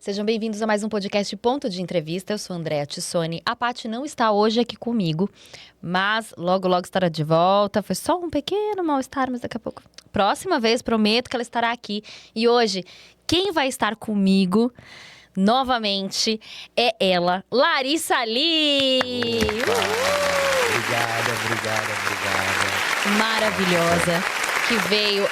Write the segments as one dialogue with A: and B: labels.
A: Sejam bem-vindos a mais um podcast Ponto de Entrevista. Eu sou Andréa Tissoni. A Paty não está hoje aqui comigo, mas logo estará de volta. Foi só um pequeno mal-estar, mas daqui a pouco... Próxima vez, prometo que ela estará aqui. E hoje, quem vai estar comigo novamente é ela, Larissa Lee!
B: Obrigada.
A: Maravilhosa, que veio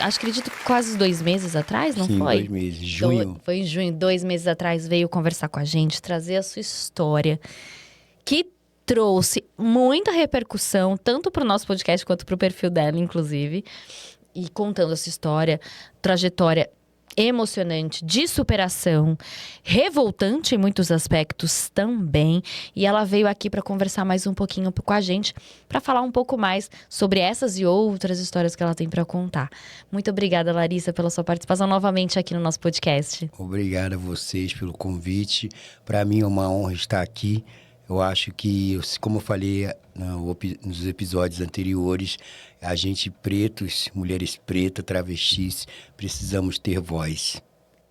A: acredito quase 2 meses atrás, não
B: Sim,
A: foi?
B: 2 meses, junho.
A: Foi em junho, 2 meses atrás, veio conversar com a gente, trazer a sua história, que trouxe muita repercussão, tanto para o nosso podcast quanto para o perfil dela, inclusive. E contando essa história, trajetória emocionante, de superação, revoltante em muitos aspectos também. E ela veio aqui para conversar mais um pouquinho com a gente, para falar um pouco mais sobre essas e outras histórias que ela tem para contar. Muito obrigada, Larissa, pela sua participação novamente aqui no nosso podcast.
B: Obrigado a vocês pelo convite. Para mim é uma honra estar aqui. Eu acho que, como eu falei nos episódios anteriores, a gente pretos, mulheres pretas, travestis, precisamos ter voz.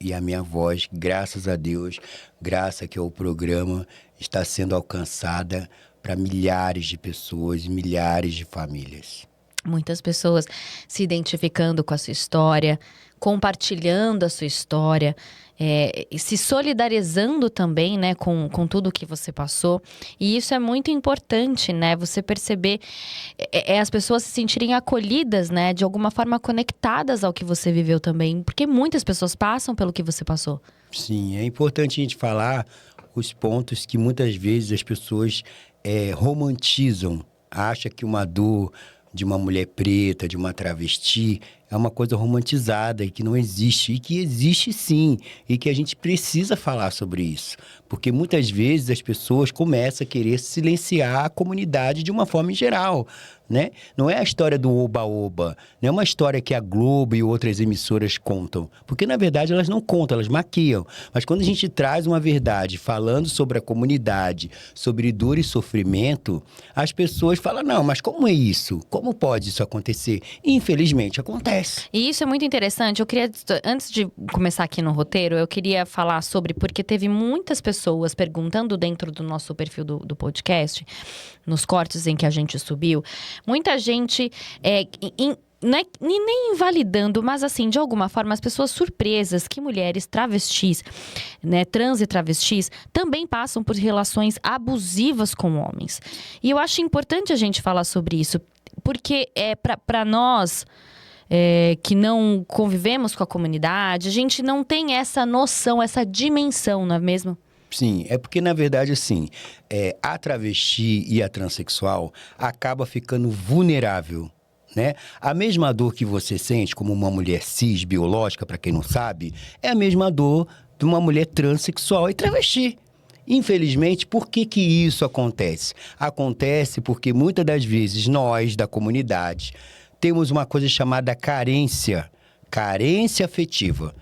B: E a minha voz, graças a Deus, graças que ao programa, está sendo alcançada para milhares de pessoas e milhares de famílias.
A: Muitas pessoas se identificando com a sua história, compartilhando a sua história, e se solidarizando também, né, com tudo que você passou. E isso é muito importante, né, você perceber, as pessoas se sentirem acolhidas, né, de alguma forma conectadas ao que você viveu também, porque muitas pessoas passam pelo que você passou.
B: Sim, é importante a gente falar os pontos que muitas vezes as pessoas romantizam, acham que uma dor de uma mulher preta, de uma travesti, é uma coisa romantizada e que não existe. E que existe sim, e que a gente precisa falar sobre isso. Porque muitas vezes as pessoas começam a querer silenciar a comunidade de uma forma em geral, né? Não é a história do oba-oba, não é uma história que a Globo e outras emissoras contam. Porque, na verdade, elas não contam, elas maquiam. Mas quando a gente traz uma verdade falando sobre a comunidade, sobre dor e sofrimento, as pessoas falam, não, mas como é isso? Como pode isso acontecer? E, infelizmente, acontece.
A: E isso é muito interessante. Eu queria, antes de começar aqui no roteiro, eu queria falar sobre, porque teve muitas pessoas perguntando dentro do nosso perfil do podcast, nos cortes em que a gente subiu, muita gente nem invalidando, mas assim, de alguma forma, as pessoas surpresas que mulheres travestis, né, trans e travestis, também passam por relações abusivas com homens. E eu acho importante a gente falar sobre isso, porque para nós... que não convivemos com a comunidade, a gente não tem essa noção, essa dimensão, não é mesmo?
B: Sim, é porque, na verdade, assim, a travesti e a transexual acaba ficando vulnerável, né? A mesma dor que você sente como uma mulher cis biológica, para quem não sabe, é a mesma dor de uma mulher transexual e travesti. Infelizmente, por que isso acontece? Acontece porque muitas das vezes nós, da comunidade, temos uma coisa chamada carência afetiva.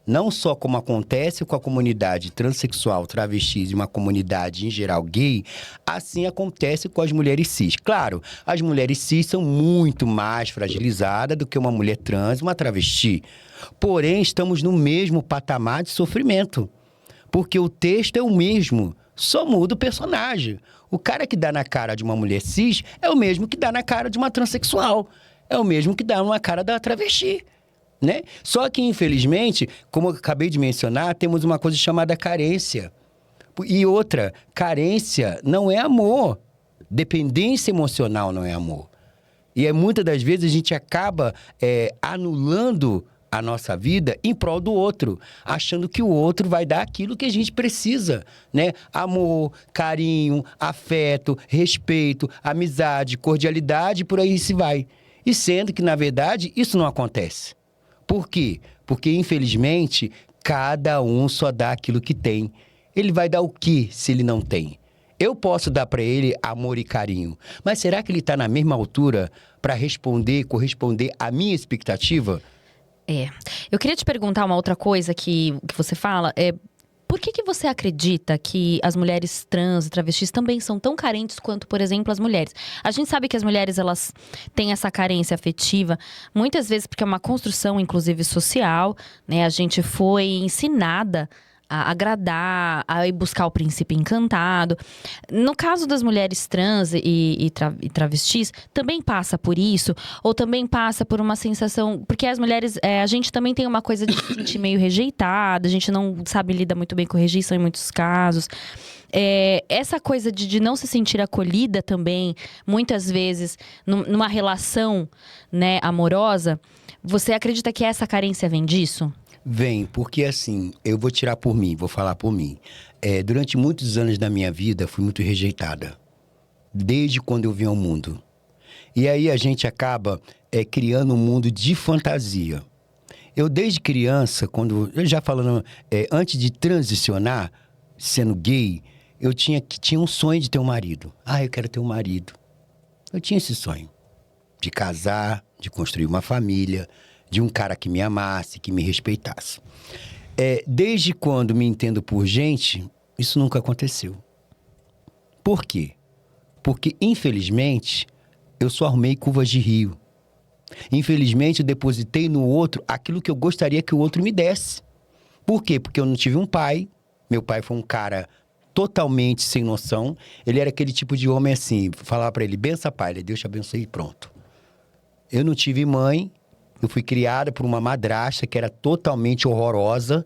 B: Não só como acontece com a comunidade transexual, travestis e uma comunidade em geral gay, assim acontece com as mulheres cis. Claro, as mulheres cis são muito mais fragilizadas do que uma mulher trans, uma travesti. Porém, estamos no mesmo patamar de sofrimento. Porque o texto é o mesmo, só muda o personagem. O cara que dá na cara de uma mulher cis é o mesmo que dá na cara de uma transexual. É o mesmo que dá uma cara da travesti, né? Só que, infelizmente, como eu acabei de mencionar, temos uma coisa chamada carência. E outra, carência não é amor. Dependência emocional não é amor. E muitas das vezes a gente acaba anulando a nossa vida em prol do outro, achando que o outro vai dar aquilo que a gente precisa, né? Amor, carinho, afeto, respeito, amizade, cordialidade, por aí se vai. E sendo que, na verdade, isso não acontece. Por quê? Porque, infelizmente, cada um só dá aquilo que tem. Ele vai dar o que se ele não tem? Eu posso dar para ele amor e carinho, mas será que ele está na mesma altura para corresponder à minha expectativa?
A: Eu queria te perguntar uma outra coisa que você fala, Por que você acredita que as mulheres trans e travestis também são tão carentes quanto, por exemplo, as mulheres? A gente sabe que as mulheres, elas têm essa carência afetiva, muitas vezes porque é uma construção, inclusive, social, né? A gente foi ensinada a agradar, a ir buscar o príncipe encantado. No caso das mulheres trans e travestis, também passa por isso? Ou também passa por uma sensação... Porque as mulheres, a gente também tem uma coisa de se sentir meio rejeitada, a gente não sabe lidar muito bem com rejeição em muitos casos. Essa coisa de não se sentir acolhida também, muitas vezes, numa relação, né, amorosa, você acredita que essa carência vem disso?
B: Vem, porque assim, eu vou tirar por mim, vou falar por mim. Durante muitos anos da minha vida, fui muito rejeitada. Desde quando eu vim ao mundo. E aí a gente acaba criando um mundo de fantasia. Eu, desde criança, eu já falando, antes de transicionar, sendo gay, eu tinha um sonho de ter um marido. Eu quero ter um marido. Eu tinha esse sonho. De casar, de construir uma família, de um cara que me amasse, que me respeitasse. Desde quando me entendo por gente, isso nunca aconteceu. Por quê? Porque, infelizmente, eu só arrumei curvas de rio. Infelizmente, eu depositei no outro aquilo que eu gostaria que o outro me desse. Por quê? Porque eu não tive um pai. Meu pai foi um cara totalmente sem noção. Ele era aquele tipo de homem assim, falava pra ele, bença pai, Deus te abençoe e pronto. Eu não tive mãe. Eu fui criada por uma madrasta que era totalmente horrorosa,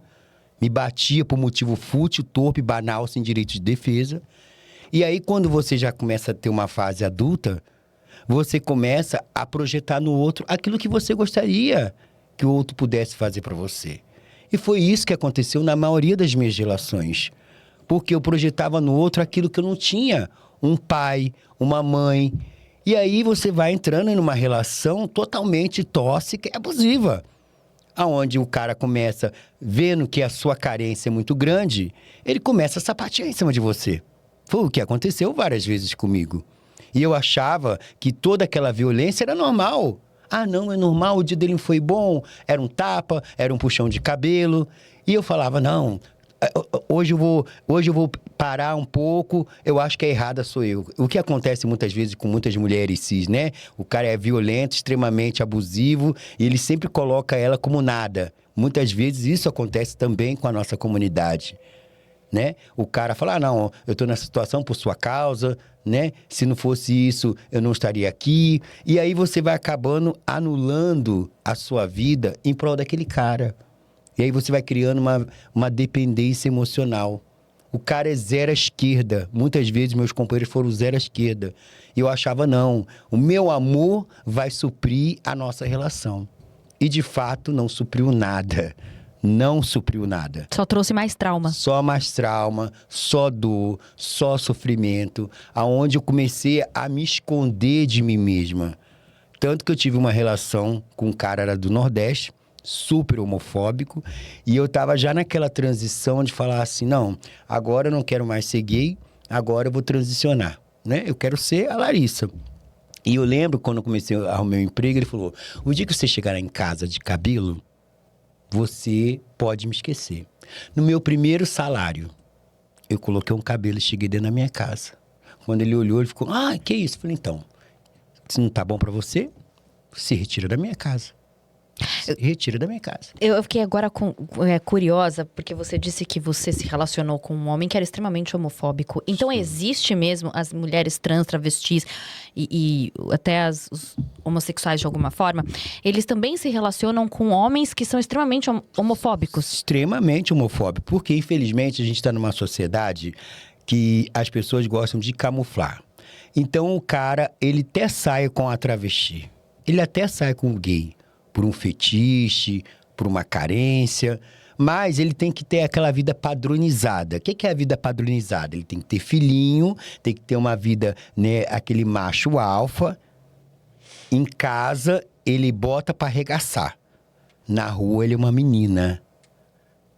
B: me batia por motivo fútil, torpe, banal, sem direito de defesa. E aí, quando você já começa a ter uma fase adulta, você começa a projetar no outro aquilo que você gostaria que o outro pudesse fazer para você. E foi isso que aconteceu na maioria das minhas relações. Porque eu projetava no outro aquilo que eu não tinha. Um pai, uma mãe. E aí você vai entrando em uma relação totalmente tóxica e abusiva. Aonde o cara começa, vendo que a sua carência é muito grande, ele começa a sapatear em cima de você. Foi o que aconteceu várias vezes comigo. E eu achava que toda aquela violência era normal. Não, é normal, o dia dele foi bom, era um tapa, era um puxão de cabelo. E eu falava, não... Hoje eu vou parar um pouco, eu acho que a errada sou eu. O que acontece muitas vezes com muitas mulheres cis, né? O cara é violento, extremamente abusivo, e ele sempre coloca ela como nada. Muitas vezes isso acontece também com a nossa comunidade, né? O cara fala, não, eu tô nessa situação por sua causa, né? Se não fosse isso, eu não estaria aqui. E aí você vai acabando anulando a sua vida em prol daquele cara. E aí você vai criando uma dependência emocional. O cara é zero à esquerda. Muitas vezes meus companheiros foram zero à esquerda. E eu achava, não, o meu amor vai suprir a nossa relação. E de fato não supriu nada. Não supriu nada.
A: Só trouxe mais trauma.
B: Só mais trauma, só dor, só sofrimento. Aonde eu comecei a me esconder de mim mesma. Tanto que eu tive uma relação com um cara era do Nordeste, super homofóbico, e eu tava já naquela transição de falar assim, não, agora eu não quero mais ser gay, agora eu vou transicionar, né? Eu quero ser a Larissa. E eu lembro quando eu comecei a arrumar meu emprego, ele falou, o dia que você chegar em casa de cabelo, você pode me esquecer. No meu primeiro salário, eu coloquei um cabelo e cheguei dentro da minha casa. Quando ele olhou, ele ficou, que isso? Eu falei, então, se não tá bom pra você, se retira da minha casa. Retira da minha casa.
A: Eu fiquei agora curiosa, porque você disse que você se relacionou com um homem que era extremamente homofóbico. Então, sim, existe mesmo as mulheres trans, travestis e até os homossexuais de alguma forma, eles também se relacionam com homens que são extremamente homofóbicos?
B: Extremamente homofóbicos, porque infelizmente a gente está numa sociedade que as pessoas gostam de camuflar. Então o cara, ele até sai com a travesti, ele até sai com o gay, por um fetiche, por uma carência, mas ele tem que ter aquela vida padronizada. O que é a vida padronizada? Ele tem que ter filhinho, tem que ter uma vida, né, aquele macho alfa. Em casa, ele bota para arregaçar. Na rua, ele é uma menina.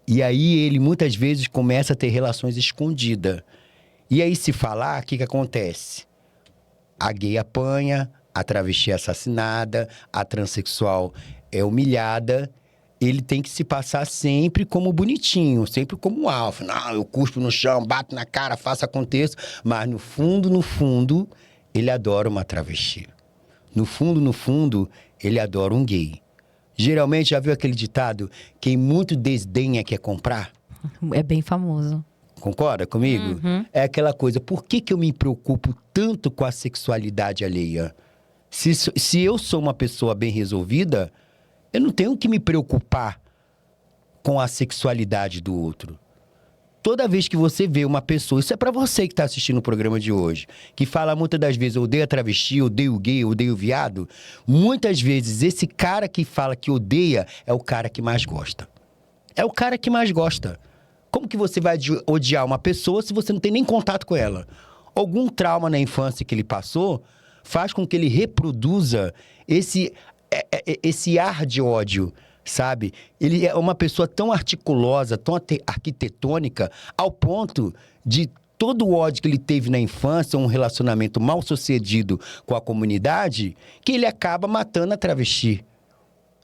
B: E aí, ele muitas vezes começa a ter relações escondidas. E aí, se falar, o que acontece? A gay apanha, a travesti é assassinada, a transexual é humilhada. ele tem que se passar sempre como bonitinho, sempre como um alfa. Não, eu cuspo no chão, bato na cara, faço aconteça. Mas no fundo, ele adora uma travesti. No fundo, ele adora um gay. Geralmente, já viu aquele ditado? Quem muito desdenha quer comprar?
A: É bem famoso.
B: Concorda comigo?
A: Uhum.
B: É aquela coisa, por que eu me preocupo tanto com a sexualidade alheia? Se eu sou uma pessoa bem resolvida, eu não tenho que me preocupar com a sexualidade do outro. Toda vez que você vê uma pessoa, isso é pra você que tá assistindo o programa de hoje, que fala muitas das vezes, eu odeio a travesti, eu odeio o gay, eu odeio o viado. Muitas vezes, esse cara que fala que odeia é o cara que mais gosta. É o cara que mais gosta. Como que você vai odiar uma pessoa se você não tem nem contato com ela? Algum trauma na infância que ele passou faz com que ele reproduza esse ar de ódio, sabe? Ele é uma pessoa tão articulosa, tão arquitetônica, ao ponto de todo o ódio que ele teve na infância, um relacionamento mal sucedido com a comunidade, que ele acaba matando a travesti.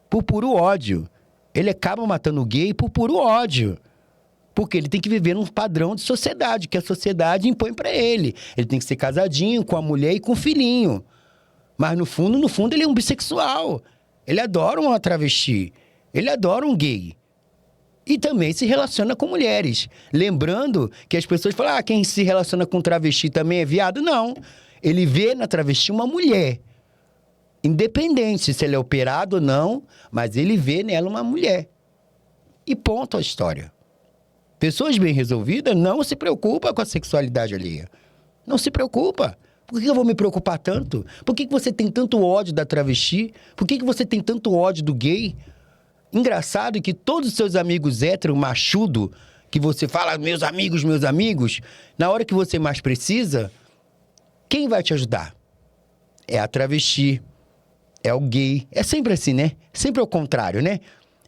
B: Por puro ódio. Ele acaba matando o gay por puro ódio. Porque ele tem que viver num padrão de sociedade, que a sociedade impõe pra ele. Ele tem que ser casadinho com a mulher e com o filhinho. Mas no fundo, ele é um bissexual. Ele adora uma travesti. Ele adora um gay. E também se relaciona com mulheres. Lembrando que as pessoas falam, quem se relaciona com travesti também é viado. Não. Ele vê na travesti uma mulher. Independente se ele é operado ou não, mas ele vê nela uma mulher. E ponto a história. Pessoas bem resolvidas não se preocupam com a sexualidade alheia. Não se preocupa. Por que eu vou me preocupar tanto? Por que você tem tanto ódio da travesti? Por que você tem tanto ódio do gay? Engraçado que todos os seus amigos hétero, machudo, que você fala, meus amigos, na hora que você mais precisa, quem vai te ajudar? É a travesti, é o gay. É sempre assim, né? Sempre ao contrário, né?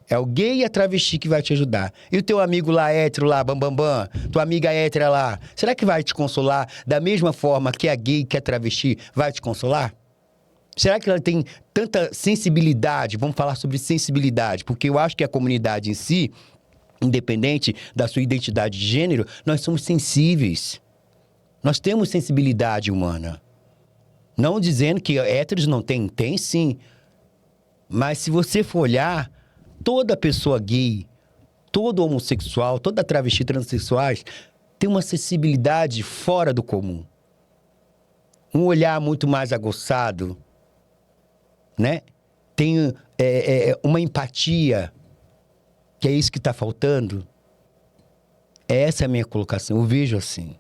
B: É o gay e a travesti que vai te ajudar. E o teu amigo lá, hétero lá, bambambam, tua amiga hétera lá, será que vai te consolar da mesma forma que a gay, que a travesti vai te consolar? Será que ela tem tanta sensibilidade? Vamos falar sobre sensibilidade, porque eu acho que a comunidade em si, independente da sua identidade de gênero, nós somos sensíveis. Nós temos sensibilidade humana. Não dizendo que héteros não têm, tem sim. Mas se você for olhar, toda pessoa gay, todo homossexual, toda travesti transexuais tem uma sensibilidade fora do comum. Um olhar muito mais aguçado, né? Tem uma empatia, que é isso que está faltando. Essa é a minha colocação, eu vejo assim.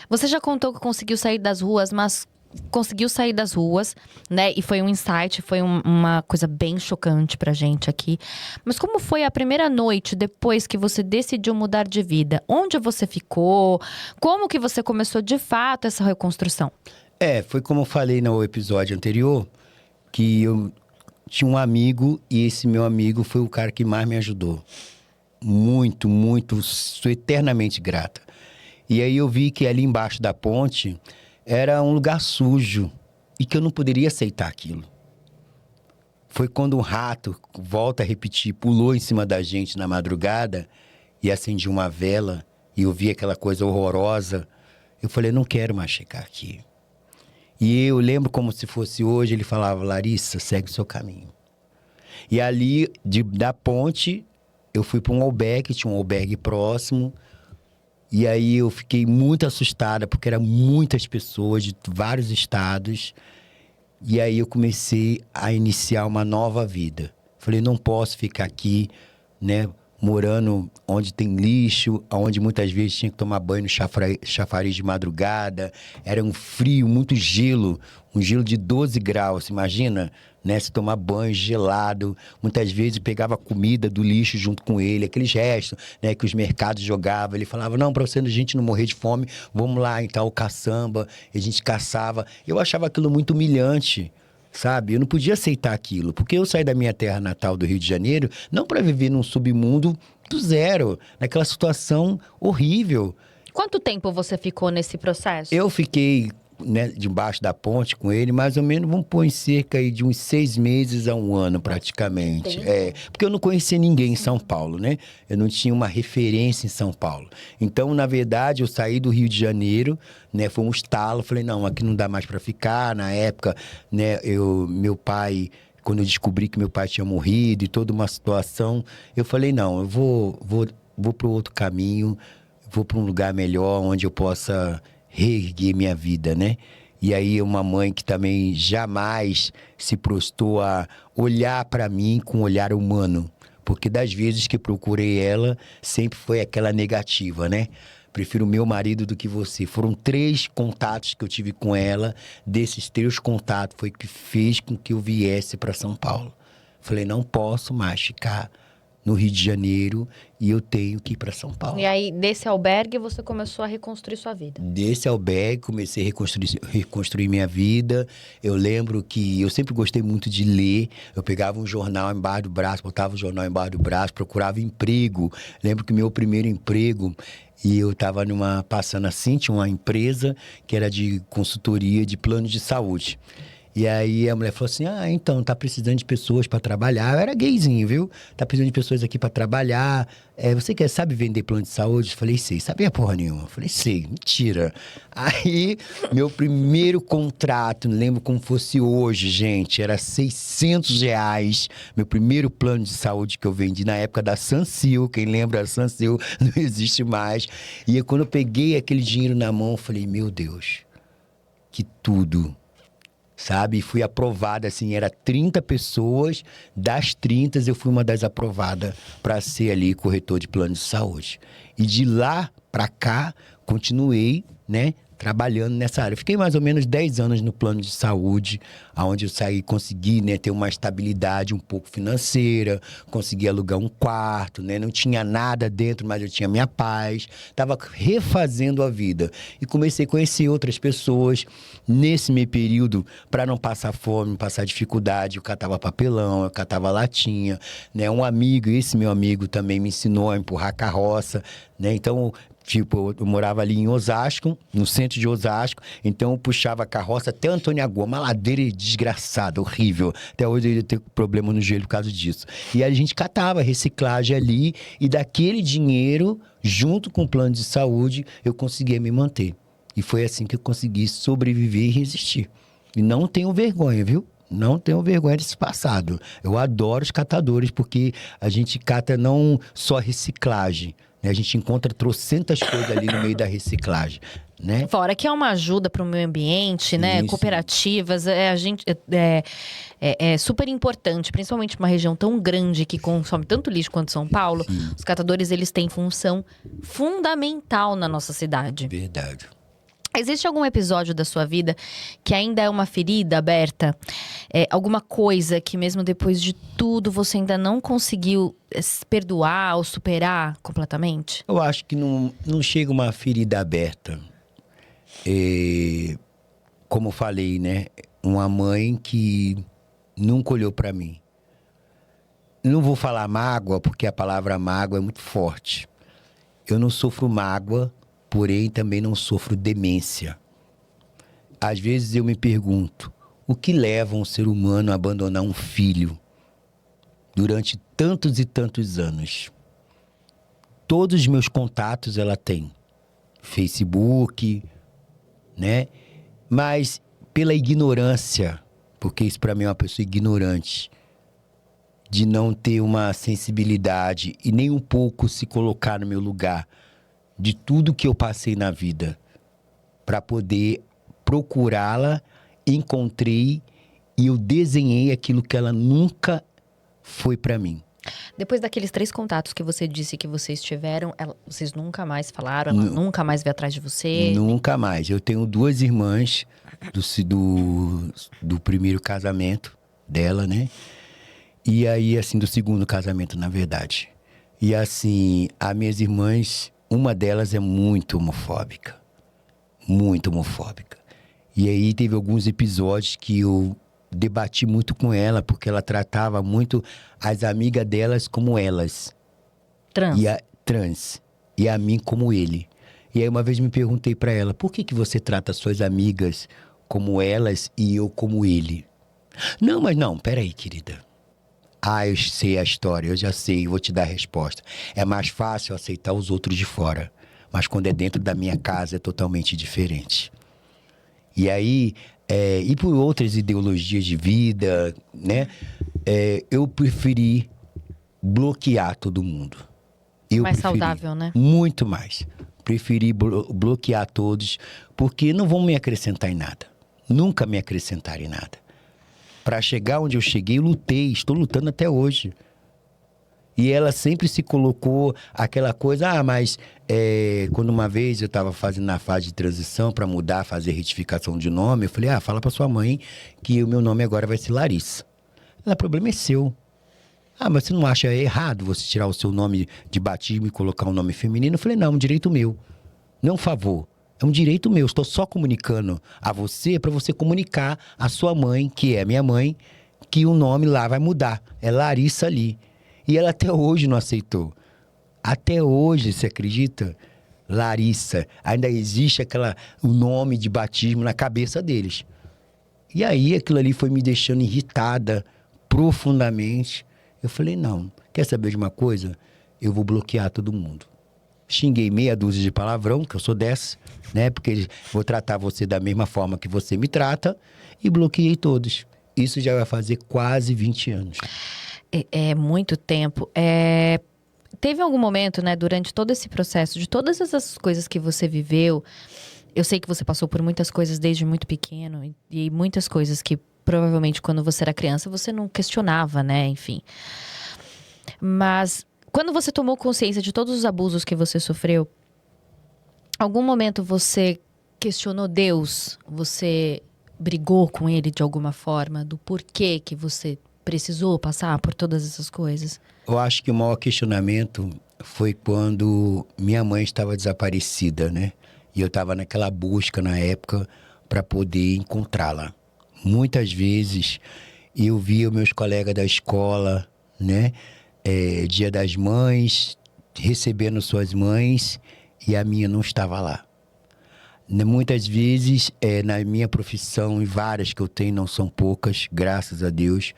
A: Você já contou que conseguiu sair das ruas, mas conseguiu sair das ruas, né? E foi um insight, foi uma coisa bem chocante pra gente aqui. Mas como foi a primeira noite depois que você decidiu mudar de vida? Onde você ficou? Como que você começou de fato essa reconstrução?
B: Foi como eu falei no episódio anterior, que eu tinha um amigo e esse meu amigo foi o cara que mais me ajudou. Muito, muito, sou eternamente grata. E aí eu vi que ali embaixo da ponte era um lugar sujo e que eu não poderia aceitar aquilo. Foi quando um rato, volta a repetir, pulou em cima da gente na madrugada e acendia uma vela e eu vi aquela coisa horrorosa. Eu falei, não quero mais chegar aqui. E eu lembro como se fosse hoje, ele falava, Larissa, segue o seu caminho. E ali, da ponte, eu fui para um albergue, tinha um albergue próximo. E aí eu fiquei muito assustada, porque eram muitas pessoas de vários estados. E aí eu comecei a iniciar uma nova vida. Falei, não posso ficar aqui, né, morando onde tem lixo, onde muitas vezes tinha que tomar banho no chafariz de madrugada. Era um frio, muito gelo, um gelo de 12 graus, imagina, né? Se tomar banho gelado, muitas vezes pegava comida do lixo junto com ele, aqueles restos, né, que os mercados jogavam. Ele falava, não, para a gente não morrer de fome, vamos lá em tal caçamba. E a gente caçava. Eu achava aquilo muito humilhante, sabe? Eu não podia aceitar aquilo, porque eu saí da minha terra natal do Rio de Janeiro, não para viver num submundo do zero, naquela situação horrível.
A: Quanto tempo você ficou nesse processo?
B: Eu fiquei né, debaixo da ponte com ele, mais ou menos, vamos pôr em cerca aí de uns 6 meses a 1 ano, praticamente. Porque eu não conhecia ninguém em São Paulo, né? Eu não tinha uma referência em São Paulo. Então, na verdade, eu saí do Rio de Janeiro, né? Foi um estalo, falei, não, aqui não dá mais para ficar. Na época, né, meu pai... Quando eu descobri que meu pai tinha morrido e toda uma situação, eu falei, não, eu vou para outro caminho, vou para um lugar melhor, onde eu possa reerguer minha vida, né? E aí uma mãe que também jamais se prostou a olhar para mim com um olhar humano. Porque das vezes que procurei ela, sempre foi aquela negativa, né? Prefiro meu marido do que você. Foram 3 contatos que eu tive com ela. Desses 3 contatos foi que fez com que eu viesse para São Paulo. Falei, não posso mais ficar no Rio de Janeiro e eu tenho que ir para São Paulo.
A: E aí, desse albergue, você começou a reconstruir sua vida?
B: Desse albergue, comecei a reconstruir minha vida. Eu lembro que eu sempre gostei muito de ler. Eu pegava um jornal embaixo do braço, botava o jornal embaixo do braço, procurava emprego. Lembro que meu primeiro emprego... E eu estava passando assim, tinha uma empresa que era de consultoria de plano de saúde. E aí a mulher falou assim, então, tá precisando de pessoas para trabalhar. Eu era gayzinho, viu? Tá precisando de pessoas aqui para trabalhar. Você sabe vender plano de saúde? Eu falei, sei. Sabia porra nenhuma? Eu falei, sei. Mentira. Aí, meu primeiro contrato, não lembro como fosse hoje, gente, era R$ 600. Meu primeiro plano de saúde que eu vendi na época da Sancil. Quem lembra da Sancil não existe mais. E aí, quando eu peguei aquele dinheiro na mão, eu falei, meu Deus, que tudo... Sabe? Fui aprovada, assim, era 30 pessoas, das 30 eu fui uma das aprovadas para ser ali corretor de plano de saúde. E de lá para cá, continuei, né, trabalhando nessa área. Fiquei mais ou menos 10 anos no plano de saúde, onde eu saí, consegui, né, ter uma estabilidade um pouco financeira, consegui alugar um quarto, né, não tinha nada dentro, mas eu tinha minha paz, estava refazendo a vida. E comecei a conhecer outras pessoas nesse meio período, para não passar fome, não passar dificuldade, eu catava papelão, eu catava latinha, né, um amigo, esse meu amigo também me ensinou a empurrar carroça, né, então... Tipo, eu morava ali em Osasco, no centro de Osasco, então eu puxava a carroça até Antônio Agua, uma ladeira desgraçada, horrível. Até hoje eu tenho problema no joelho por causa disso. E aí a gente catava reciclagem ali e daquele dinheiro, junto com o plano de saúde, eu conseguia me manter. E foi assim que eu consegui sobreviver e resistir. E não tenho vergonha, viu? Não tenho vergonha desse passado. Eu adoro os catadores, porque a gente cata não só reciclagem, né? A gente encontra trocentas coisas ali no meio da reciclagem, né?
A: Fora que é uma ajuda para o meio ambiente, né?
B: Isso.
A: Cooperativas, é super importante, principalmente uma região tão grande que consome tanto lixo quanto São Paulo.
B: Sim.
A: Os catadores, eles têm função fundamental na nossa cidade.
B: Verdade.
A: Existe algum episódio da sua vida que ainda é uma ferida aberta? Alguma coisa que mesmo depois de tudo você ainda não conseguiu perdoar ou superar completamente?
B: Eu acho que não chega uma ferida aberta. Como eu falei, né? Uma mãe que nunca olhou para mim. Não vou falar mágoa, porque a palavra mágoa é muito forte. Eu não sofro mágoa, porém também não sofro demência. Às vezes eu me pergunto, o que leva um ser humano a abandonar um filho durante tantos e tantos anos? Todos os meus contatos ela tem. Facebook, né? Mas pela ignorância, porque isso para mim é uma pessoa ignorante, de não ter uma sensibilidade e nem um pouco se colocar no meu lugar, de tudo que eu passei na vida, para poder procurá-la, encontrei e eu desenhei aquilo que ela nunca foi para mim.
A: Depois daqueles 3 contatos que você disse que vocês tiveram, vocês nunca mais falaram? Ela nunca mais veio atrás de você?
B: Nunca mais. Eu tenho 2 irmãs do primeiro casamento dela, né? E aí, assim, do segundo casamento, na verdade. E assim, as minhas irmãs... Uma delas é muito homofóbica. Muito homofóbica. E aí teve alguns episódios que eu debati muito com ela, porque ela tratava muito as amigas delas como elas.
A: Trans.
B: Trans. E a mim como ele. E aí uma vez me perguntei pra ela, por que você trata suas amigas como elas e eu como ele? Não, mas não, peraí, querida. Eu sei a história, eu já sei, vou te dar a resposta. É mais fácil aceitar os outros de fora, mas quando é dentro da minha casa é totalmente diferente. E aí, e por outras ideologias de vida, né? Eu preferi bloquear todo mundo.
A: Mais saudável, né?
B: Muito mais. Preferi bloquear todos, porque não vão me acrescentar em nada. Nunca me acrescentaram em nada. Para chegar onde eu cheguei, eu lutei, estou lutando até hoje. E ela sempre se colocou aquela coisa, mas quando uma vez eu estava fazendo na fase de transição para mudar, fazer retificação de nome, eu falei, fala para sua mãe que o meu nome agora vai ser Larissa. Ela, o problema é seu. Mas você não acha errado você tirar o seu nome de batismo e colocar um nome feminino? Eu falei, não, é um direito meu. Não é um favor. É um direito meu. Estou só comunicando a você para você comunicar à sua mãe, que é minha mãe, que o nome lá vai mudar. É Larissa ali. E ela até hoje não aceitou. Até hoje, você acredita? Larissa. Ainda existe o nome de batismo na cabeça deles. E aí aquilo ali foi me deixando irritada profundamente. Eu falei, não, quer saber de uma coisa? Eu vou bloquear todo mundo. Xinguei meia dúzia de palavrão, que eu sou dessa, né? Porque vou tratar você da mesma forma que você me trata, e bloqueei todos. Isso já vai fazer quase 20 anos.
A: É muito tempo. Teve algum momento, né, durante todo esse processo, de todas essas coisas que você viveu, eu sei que você passou por muitas coisas desde muito pequeno, e muitas coisas que provavelmente quando você era criança você não questionava, né, enfim. Mas quando você tomou consciência de todos os abusos que você sofreu, algum momento você questionou Deus? Você brigou com ele de alguma forma? Do porquê que você precisou passar por todas essas coisas?
B: Eu acho que o maior questionamento foi quando minha mãe estava desaparecida, né? E eu estava naquela busca na época para poder encontrá-la. Muitas vezes eu via meus colegas da escola, né? Dia das Mães, recebendo suas mães, e a minha não estava lá. Muitas vezes, na minha profissão, e várias que eu tenho, não são poucas, graças a Deus,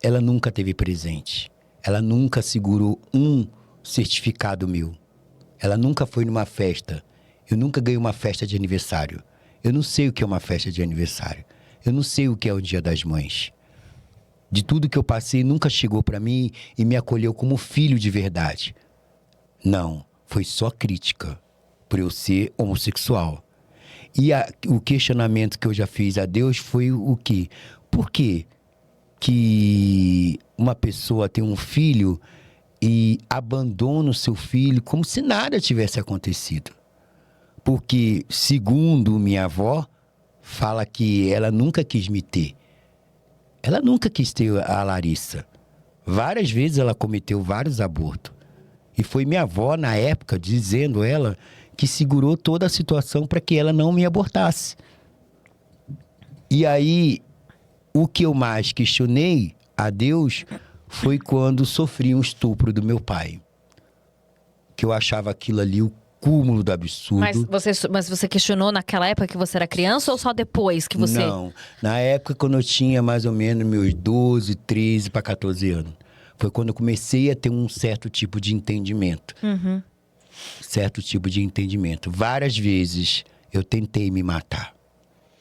B: ela nunca teve presente. Ela nunca segurou um certificado meu. Ela nunca foi numa festa. Eu nunca ganhei uma festa de aniversário. Eu não sei o que é uma festa de aniversário. Eu não sei o que é o Dia das Mães. De tudo que eu passei, nunca chegou para mim e me acolheu como filho de verdade. Não, foi só crítica por eu ser homossexual. E o questionamento que eu já fiz a Deus foi o quê? Por quê que uma pessoa tem um filho e abandona o seu filho como se nada tivesse acontecido? Porque, segundo minha avó, fala que ela nunca quis me ter. Ela nunca quis ter a Larissa. Várias vezes ela cometeu vários abortos. E foi minha avó, na época, dizendo ela que segurou toda a situação para que ela não me abortasse. E aí, o que eu mais questionei a Deus foi quando sofri um estupro do meu pai. Que eu achava aquilo ali o cúmulo do absurdo.
A: Mas você questionou naquela época que você era criança ou só depois que você...
B: Não, na época quando eu tinha mais ou menos meus 12, 13 para 14 anos. Foi quando eu comecei a ter um certo tipo de entendimento.
A: Uhum.
B: Certo tipo de entendimento. Várias vezes eu tentei me matar.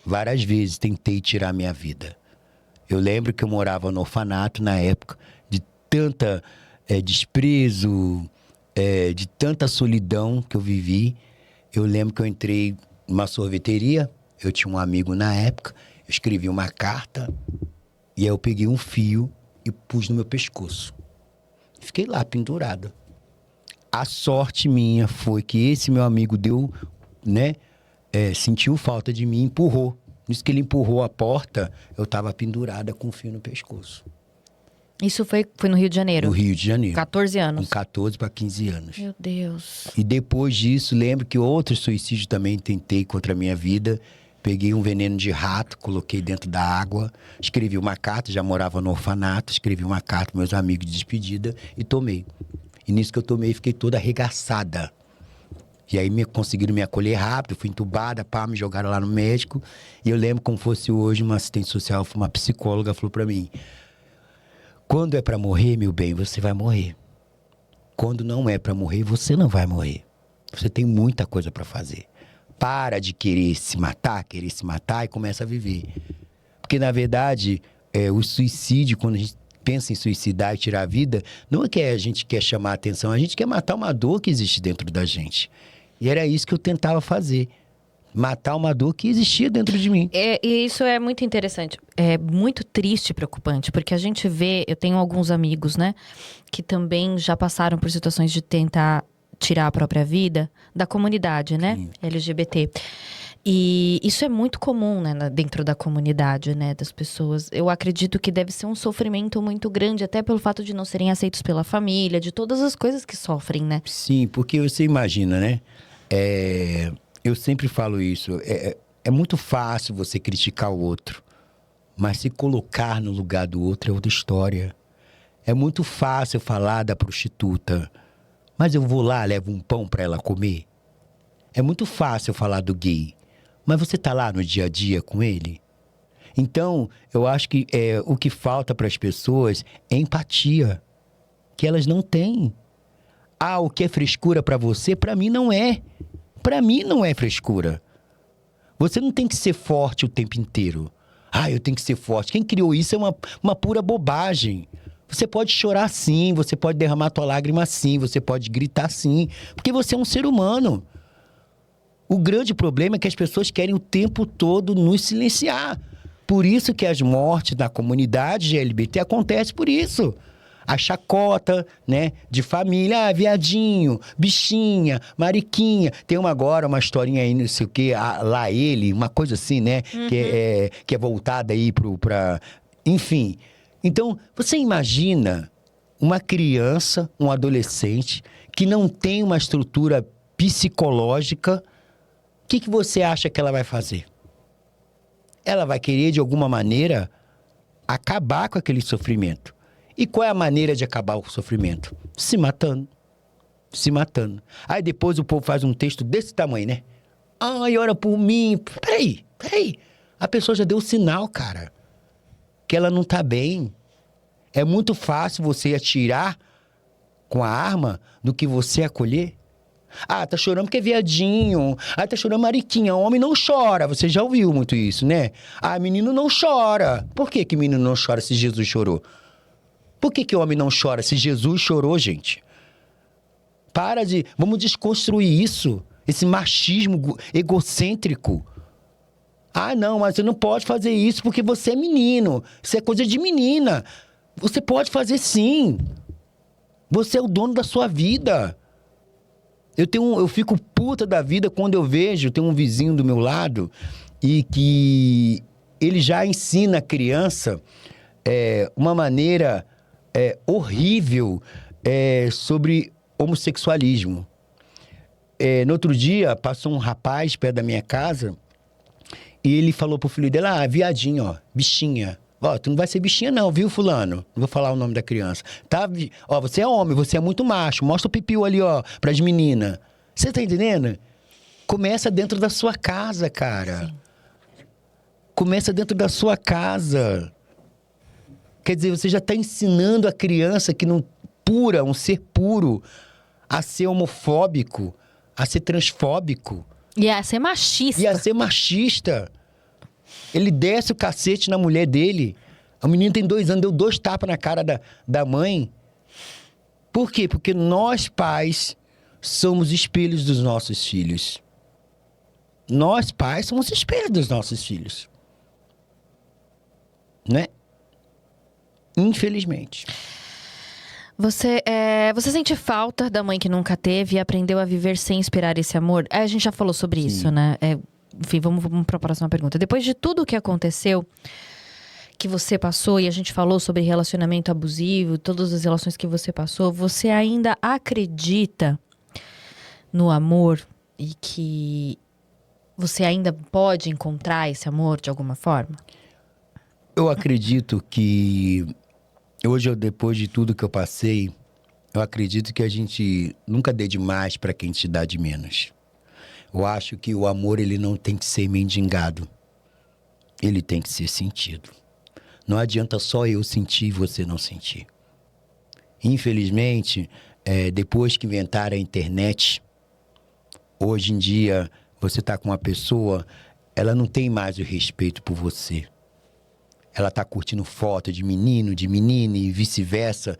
B: Várias vezes tentei tirar minha vida. Eu lembro que eu morava no orfanato na época, de tanta desprezo, de tanta solidão que eu vivi. Eu lembro que eu entrei numa sorveteria, eu tinha um amigo na época, eu escrevi uma carta e aí eu peguei um fio e pus no meu pescoço. Fiquei lá pendurada. A sorte minha foi que esse meu amigo deu, né, sentiu falta de mim, empurrou. Nisso que ele empurrou a porta, eu estava pendurada com um fio no pescoço.
A: Isso foi no Rio de Janeiro?
B: No Rio de Janeiro.
A: 14 anos?
B: Com 14 para 15 anos.
A: Meu Deus.
B: E depois disso, lembro que outros suicídios também tentei contra a minha vida. Peguei um veneno de rato, coloquei dentro da água, escrevi uma carta, já morava no orfanato, escrevi uma carta para meus amigos de despedida e tomei. E nisso que eu tomei, fiquei toda arregaçada. E aí conseguiram me acolher rápido, fui entubada, pá, me jogaram lá no médico. E eu lembro como fosse hoje, uma assistente social, uma psicóloga falou pra mim: quando é pra morrer, meu bem, você vai morrer. Quando não é pra morrer, você não vai morrer. Você tem muita coisa pra fazer. Para de querer se matar e começa a viver. Porque, na verdade, o suicídio, quando a gente pensa em suicidar e tirar a vida, não é que a gente quer chamar a atenção, a gente quer matar uma dor que existe dentro da gente. E era isso que eu tentava fazer. Matar uma dor que existia dentro de mim.
A: E isso é muito interessante. É muito triste e preocupante, porque a gente vê, eu tenho alguns amigos, né, que também já passaram por situações de tentar tirar a própria vida da comunidade, né,
B: Sim.
A: LGBT. E isso é muito comum, né, dentro da comunidade, né, das pessoas. Eu acredito que deve ser um sofrimento muito grande, até pelo fato de não serem aceitos pela família, de todas as coisas que sofrem, né?
B: Sim, porque você imagina, né? Eu sempre falo isso. É muito fácil você criticar o outro, mas se colocar no lugar do outro é outra história. É muito fácil falar da prostituta, mas eu vou lá, levo um pão para ela comer. É muito fácil falar do gay, mas você tá lá no dia a dia com ele? Então, eu acho que o que falta para as pessoas é empatia, que elas não têm. Ah, o que é frescura pra você, pra mim não é. Pra mim não é frescura. Você não tem que ser forte o tempo inteiro. Ah, eu tenho que ser forte. Quem criou isso é uma pura bobagem. Você pode chorar sim, você pode derramar tua lágrima sim, você pode gritar sim, porque você é um ser humano. O grande problema é que as pessoas querem o tempo todo nos silenciar. Por isso que as mortes na comunidade LGBT acontecem por isso. A chacota, né, de família, viadinho, bichinha, mariquinha. Tem uma historinha aí, não sei o quê, lá ele, uma coisa assim, né, que é voltada aí pra... Enfim. Então, você imagina uma criança, um adolescente, que não tem uma estrutura psicológica, o que você acha que ela vai fazer? Ela vai querer, de alguma maneira, acabar com aquele sofrimento. E qual é a maneira de acabar o sofrimento? Se matando. Se matando. Aí depois o povo faz um texto desse tamanho, né? Ai, ora por mim. Peraí. A pessoa já deu o sinal, cara. Que ela não tá bem. É muito fácil você atirar com a arma do que você acolher. Ah, tá chorando porque é viadinho. Ah, tá chorando mariquinha. Homem não chora. Você já ouviu muito isso, né? Ah, menino não chora. Por que menino não chora se Jesus chorou? Por que o homem não chora se Jesus chorou, gente? Vamos desconstruir isso. Esse machismo egocêntrico. Ah, não, mas você não pode fazer isso porque você é menino. Isso é coisa de menina. Você pode fazer sim. Você é o dono da sua vida. Eu fico puta da vida quando eu vejo, tem um vizinho do meu lado e que ele já ensina a criança uma maneira horrível sobre homossexualismo. No outro dia, passou um rapaz perto da minha casa e ele falou pro filho dele: ah, viadinho, ó, bichinha. Ó, tu não vai ser bichinha não, viu, fulano? Não vou falar o nome da criança. Tá? Ó, você é homem, você é muito macho. Mostra o pipiu ali, ó, pras meninas. Você tá entendendo? Começa dentro da sua casa, cara. Sim. Começa dentro da sua casa. Quer dizer, você já tá ensinando a criança que não pura, um ser puro, a ser homofóbico, a ser transfóbico.
A: E a ser machista.
B: E a ser machista. Ele desce o cacete na mulher dele. O menino tem 2 anos, deu 2 tapas na cara da mãe. Por quê? Porque nós, pais, somos espelhos dos nossos filhos. Nós, pais, somos espelhos dos nossos filhos. Né? Infelizmente.
A: Você sente falta da mãe que nunca teve e aprendeu a viver sem esperar esse amor? A gente já falou sobre isso, né? Enfim, vamos para a próxima pergunta. Depois de tudo o que aconteceu, que você passou, e a gente falou sobre relacionamento abusivo, todas as relações que você passou, você ainda acredita no amor e que você ainda pode encontrar esse amor de alguma forma?
B: Eu acredito que hoje, depois de tudo que eu passei, eu acredito que a gente nunca dê demais para quem te dá de menos. Eu acho que o amor, ele não tem que ser mendigado. Ele tem que ser sentido. Não adianta só eu sentir e você não sentir. Infelizmente, depois que inventaram a internet, hoje em dia, você está com uma pessoa, ela não tem mais o respeito por você. Ela está curtindo foto de menino, de menina e vice-versa.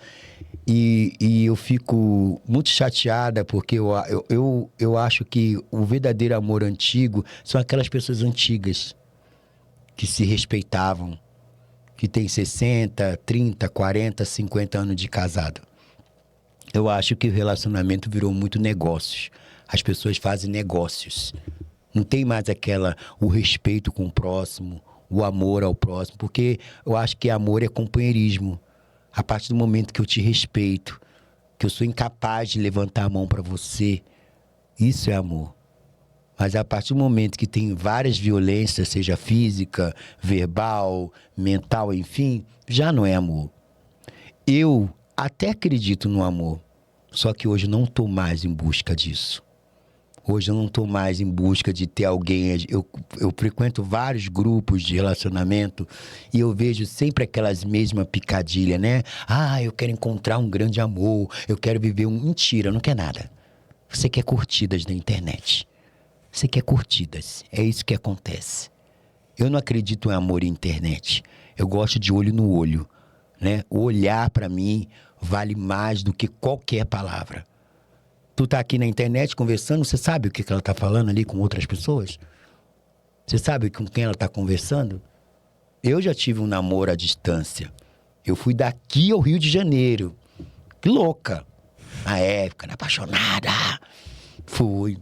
B: E eu fico muito chateada porque eu acho que o verdadeiro amor antigo são aquelas pessoas antigas que se respeitavam, que têm 60, 30, 40, 50 anos de casado. Eu acho que o relacionamento virou muito negócios. As pessoas fazem negócios. Não tem mais o respeito com o próximo, o amor ao próximo, porque eu acho que amor é companheirismo. A partir do momento que eu te respeito, que eu sou incapaz de levantar a mão para você, isso é amor. Mas a partir do momento que tem várias violências, seja física, verbal, mental, enfim, já não é amor. Eu até acredito no amor, só que hoje eu não estou mais em busca disso. Hoje eu não estou mais em busca de ter alguém. Eu frequento vários grupos de relacionamento e eu vejo sempre aquelas mesmas picadilhas, né? Ah, eu quero encontrar um grande amor, eu quero viver um... Mentira, não quer nada. Você quer curtidas na internet. Você quer curtidas. É isso que acontece. Eu não acredito em amor em internet. Eu gosto de olho no olho, né? O olhar, para mim, vale mais do que qualquer palavra. Tu tá aqui na internet conversando, você sabe o que ela tá falando ali com outras pessoas? Você sabe com quem ela tá conversando? Eu já tive um namoro à distância. Eu fui daqui ao Rio de Janeiro. Que louca. Na época, né? Apaixonada. Fui.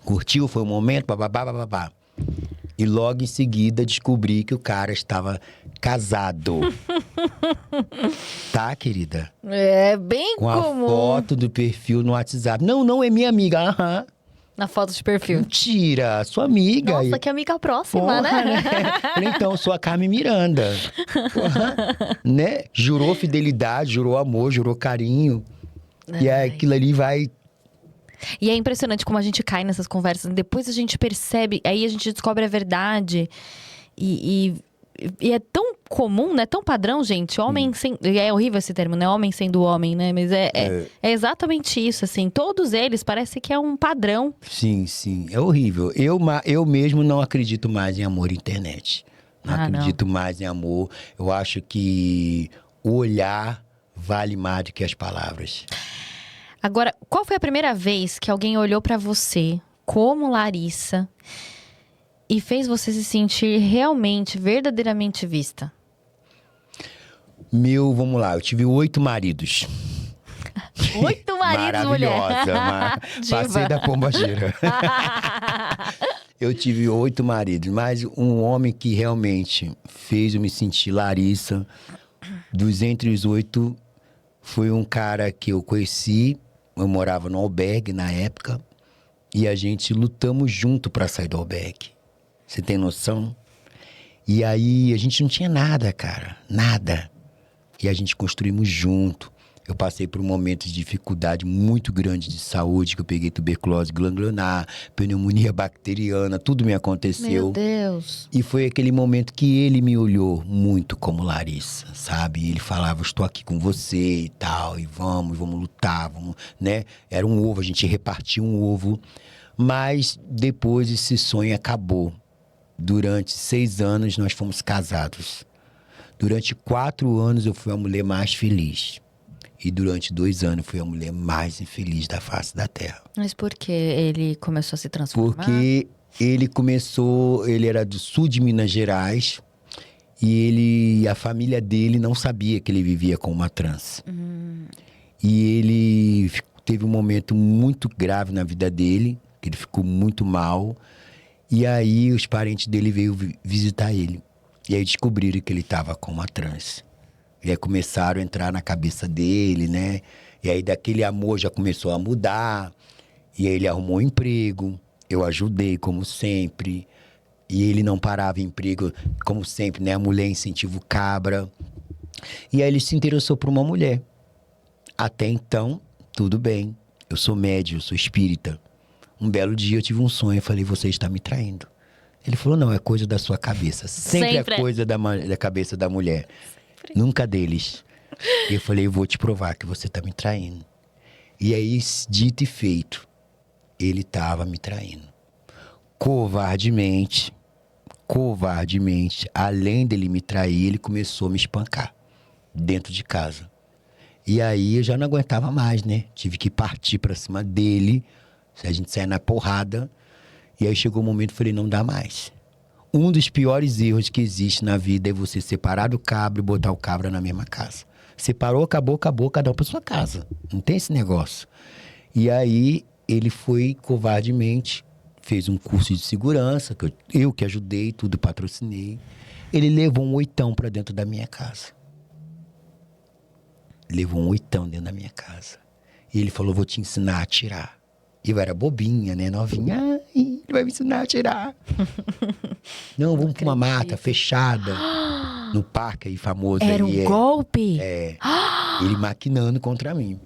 B: Curtiu, foi um momento, bababá, bababá. E logo em seguida descobri que o cara estava casado. Tá, querida?
A: É bem
B: com a
A: comum.
B: foto do perfil no WhatsApp. Não é minha amiga. Aham.
A: Na foto de perfil.
B: Mentira, sua amiga.
A: Nossa, que amiga próxima,
B: Porra,
A: né?
B: Falei, então, sou a Carmen Miranda. Porra, né? Jurou fidelidade, jurou amor, jurou carinho. E aí, aquilo ali vai...
A: E é impressionante como a gente cai nessas conversas. Depois a gente percebe, aí a gente descobre a verdade. E é tão comum, né? Tão padrão, gente. Homem sem... É horrível esse termo, né? Homem sendo homem, né? Mas é exatamente isso, assim. Todos eles parece que é um padrão.
B: Sim. É horrível. Eu mesmo não acredito mais em amor internet. Não acredito mais em amor. Eu acho que o olhar vale mais do que as palavras.
A: Agora, qual foi a primeira vez que alguém olhou pra você, como Larissa, e fez você se sentir realmente, verdadeiramente vista?
B: Vamos lá, eu tive 8 maridos.
A: 8 maridos, mulher.
B: Maravilhosa, passei da pombagira. Eu tive 8 maridos, mas um homem que realmente fez eu me sentir Larissa, entre os 8, foi um cara que eu conheci. Eu morava no albergue na época e a gente lutamos junto para sair do albergue. Você tem noção? E aí a gente não tinha nada, cara, nada. E a gente construímos junto. Eu passei por um momento de dificuldade muito grande de saúde, que eu peguei tuberculose glandular, pneumonia bacteriana, tudo me aconteceu.
A: Meu Deus.
B: E foi aquele momento que ele me olhou muito como Larissa, sabe? Ele falava, estou aqui com você e tal, e vamos lutar, vamos, né? Era um ovo, a gente repartia um ovo. Mas depois esse sonho acabou. Durante 6 anos nós fomos casados. Durante 4 anos eu fui a mulher mais feliz. E durante 2 anos fui a mulher mais infeliz da face da terra.
A: Mas por que ele começou a se transformar?
B: Porque ele era do sul de Minas Gerais e a família dele não sabia que ele vivia com uma trans. E ele teve um momento muito grave na vida dele, que ele ficou muito mal. E aí os parentes dele veio visitar ele. E aí descobriram que ele estava com uma trans. E aí começaram a entrar na cabeça dele, né? E aí daquele amor já começou a mudar. E aí ele arrumou um emprego. Eu ajudei, como sempre. E ele não parava em emprego, como sempre, né? A mulher incentiva o cabra. E aí ele se interessou por uma mulher. Até então, tudo bem. Eu sou médium, eu sou espírita. Um belo dia eu tive um sonho, eu falei, você está me traindo. Ele falou, não, é coisa da sua cabeça. Sempre é coisa da cabeça da mulher. Nunca deles. E eu falei, eu vou te provar que você está me traindo. E aí, dito e feito, ele estava me traindo. Covardemente, além dele me trair, ele começou a me espancar dentro de casa. E aí eu já não aguentava mais, né? Tive que partir pra cima dele, a gente saia na porrada. E aí chegou o momento que eu falei, não dá mais. Um dos piores erros que existe na vida é você separar do cabra e botar o cabra na mesma casa. Separou, acabou, cada um pra sua casa. Não tem esse negócio. E aí ele foi covardemente, fez um curso de segurança, que eu que ajudei, tudo patrocinei. Ele levou um 8 pra dentro da minha casa. Levou um 8 dentro da minha casa. E ele falou, vou te ensinar a atirar. E eu era bobinha, né? Novinha. Ai, ele vai me ensinar a atirar. Não, vamos pra uma mata fechada. No parque aí, famoso.
A: Era um golpe?
B: É. Ele maquinando contra mim.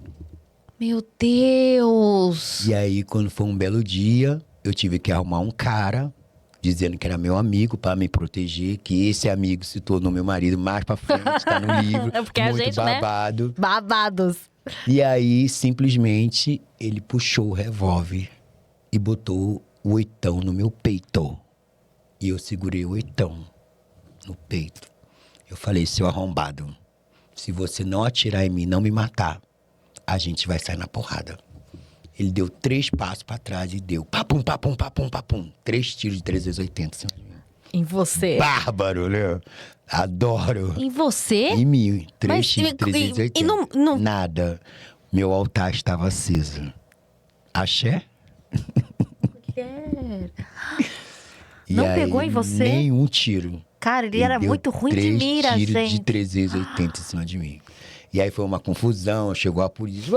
A: Meu Deus!
B: E aí, quando foi um belo dia, eu tive que arrumar um cara, dizendo que era meu amigo, para me proteger, que esse amigo se tornou meu marido mais pra frente, tá no livro.
A: É porque
B: muito
A: a gente,
B: babado.
A: né? Babados.
B: E aí, simplesmente, ele puxou o revólver e botou o 8 no meu peito. E eu segurei o 8 no peito. Eu falei, seu arrombado, se você não atirar em mim, não me matar, a gente vai sair na porrada. Ele deu 3 passos pra trás e deu papum, papum, papum, papum. 3 tiros de 380 em cima de mim.
A: Em você?
B: Bárbaro, né? Adoro.
A: Em você?
B: Em mim. 3
A: Mas,
B: tiros de 380.
A: e não...
B: Nada. Meu altar estava aceso. Axé? E
A: Não
B: aí,
A: pegou em você?
B: Nenhum tiro.
A: Cara, ele era
B: deu
A: muito ruim de mira,
B: 3 tiros
A: gente.
B: de 380 em cima de mim. E aí foi uma confusão, chegou a polícia,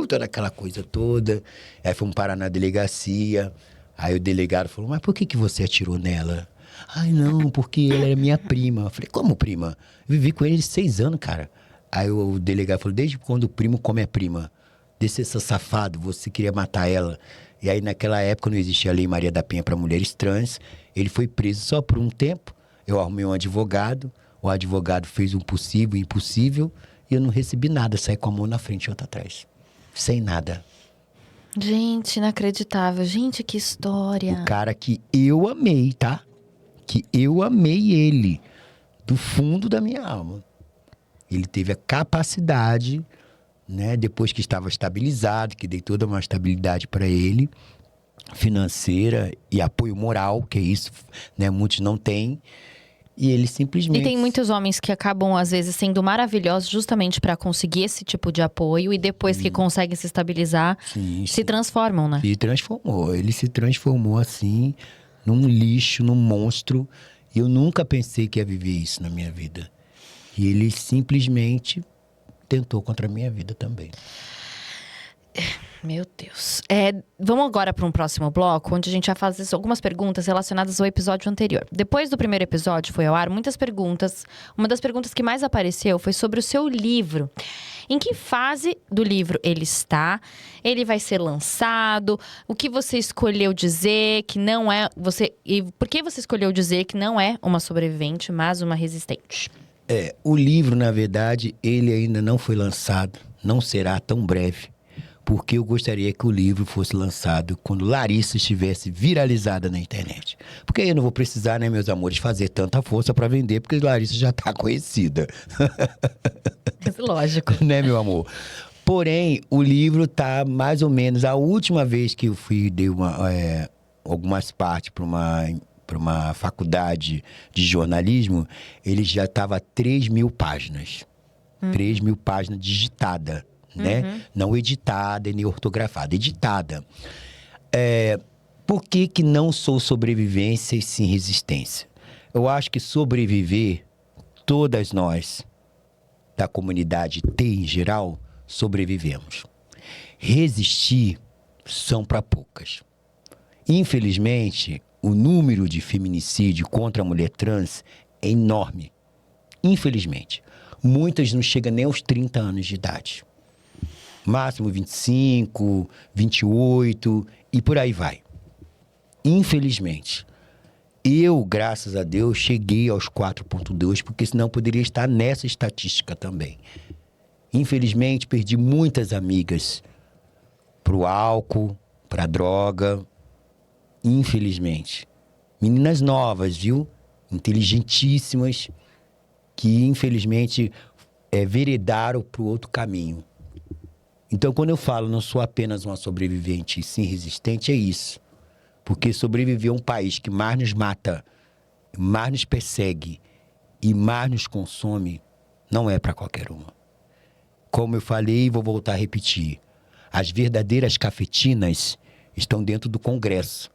B: toda aquela coisa toda. Aí fomos parar na delegacia. Aí o delegado falou, mas por que você atirou nela? Ai, não, porque ela era minha prima. Eu falei, como prima? Eu vivi com ele 6 anos, cara. Aí o delegado falou, desde quando o primo come a prima? Desse seu safado, você queria matar ela. E aí naquela época não existia a Lei Maria da Penha para mulheres trans. Ele foi preso só por um tempo. Eu arrumei um advogado. O advogado fez o possível e o impossível. E eu não recebi nada, saí com a mão na frente e outra atrás. Sem nada.
A: Gente, inacreditável. Gente, que história.
B: O cara que eu amei, tá? Que eu amei ele. Do fundo da minha alma. Ele teve a capacidade, né? Depois que estava estabilizado, que dei toda uma estabilidade para ele. Financeira e apoio moral, que é isso, né? Muitos não têm. E ele simplesmente...
A: E tem muitos homens que acabam, às vezes, sendo maravilhosos justamente para conseguir esse tipo de apoio. E depois que conseguem se estabilizar, se transformam, né?
B: Se transformou. Ele se transformou, assim, num lixo, num monstro. E eu nunca pensei que ia viver isso na minha vida. E ele simplesmente tentou contra a minha vida também.
A: Meu Deus. Vamos agora para um próximo bloco, onde a gente vai fazer algumas perguntas relacionadas ao episódio anterior. Depois do primeiro episódio, foi ao ar muitas perguntas. Uma das perguntas que mais apareceu foi sobre o seu livro. Em que fase do livro ele está? Ele vai ser lançado? O que você escolheu dizer que não é... E por que você escolheu dizer que não é uma sobrevivente, mas uma resistente?
B: O livro, na verdade, ele ainda não foi lançado. Não será tão breve. Porque eu gostaria que o livro fosse lançado quando Larissa estivesse viralizada na internet. Porque aí eu não vou precisar, né, meus amores, fazer tanta força para vender, porque Larissa já tá conhecida.
A: Lógico.
B: Né, meu amor? Porém, o livro tá mais ou menos... A última vez que eu dei algumas partes para uma faculdade de jornalismo, ele já estava 3.000 páginas. 3.000 páginas digitada. Né? Não editada e nem ortografada, editada. Por que não sou sobrevivência e sim resistência? Eu acho que sobreviver, todas nós, da comunidade T em geral, sobrevivemos. Resistir são para poucas. Infelizmente, o número de feminicídio contra a mulher trans é enorme. Infelizmente. Muitas não chegam nem aos 30 anos de idade. Máximo 25, 28 e por aí vai. Infelizmente. Eu, graças a Deus, cheguei aos 4,2, porque senão eu poderia estar nessa estatística também. Infelizmente, perdi muitas amigas pro álcool, pra droga. Infelizmente. Meninas novas, viu? Inteligentíssimas, que infelizmente veredaram pro outro caminho. Então, quando eu falo não sou apenas uma sobrevivente e sim resistente, é isso. Porque sobreviver a um país que mais nos mata, mais nos persegue e mais nos consome, não é para qualquer uma. Como eu falei e vou voltar a repetir, as verdadeiras cafetinas estão dentro do Congresso.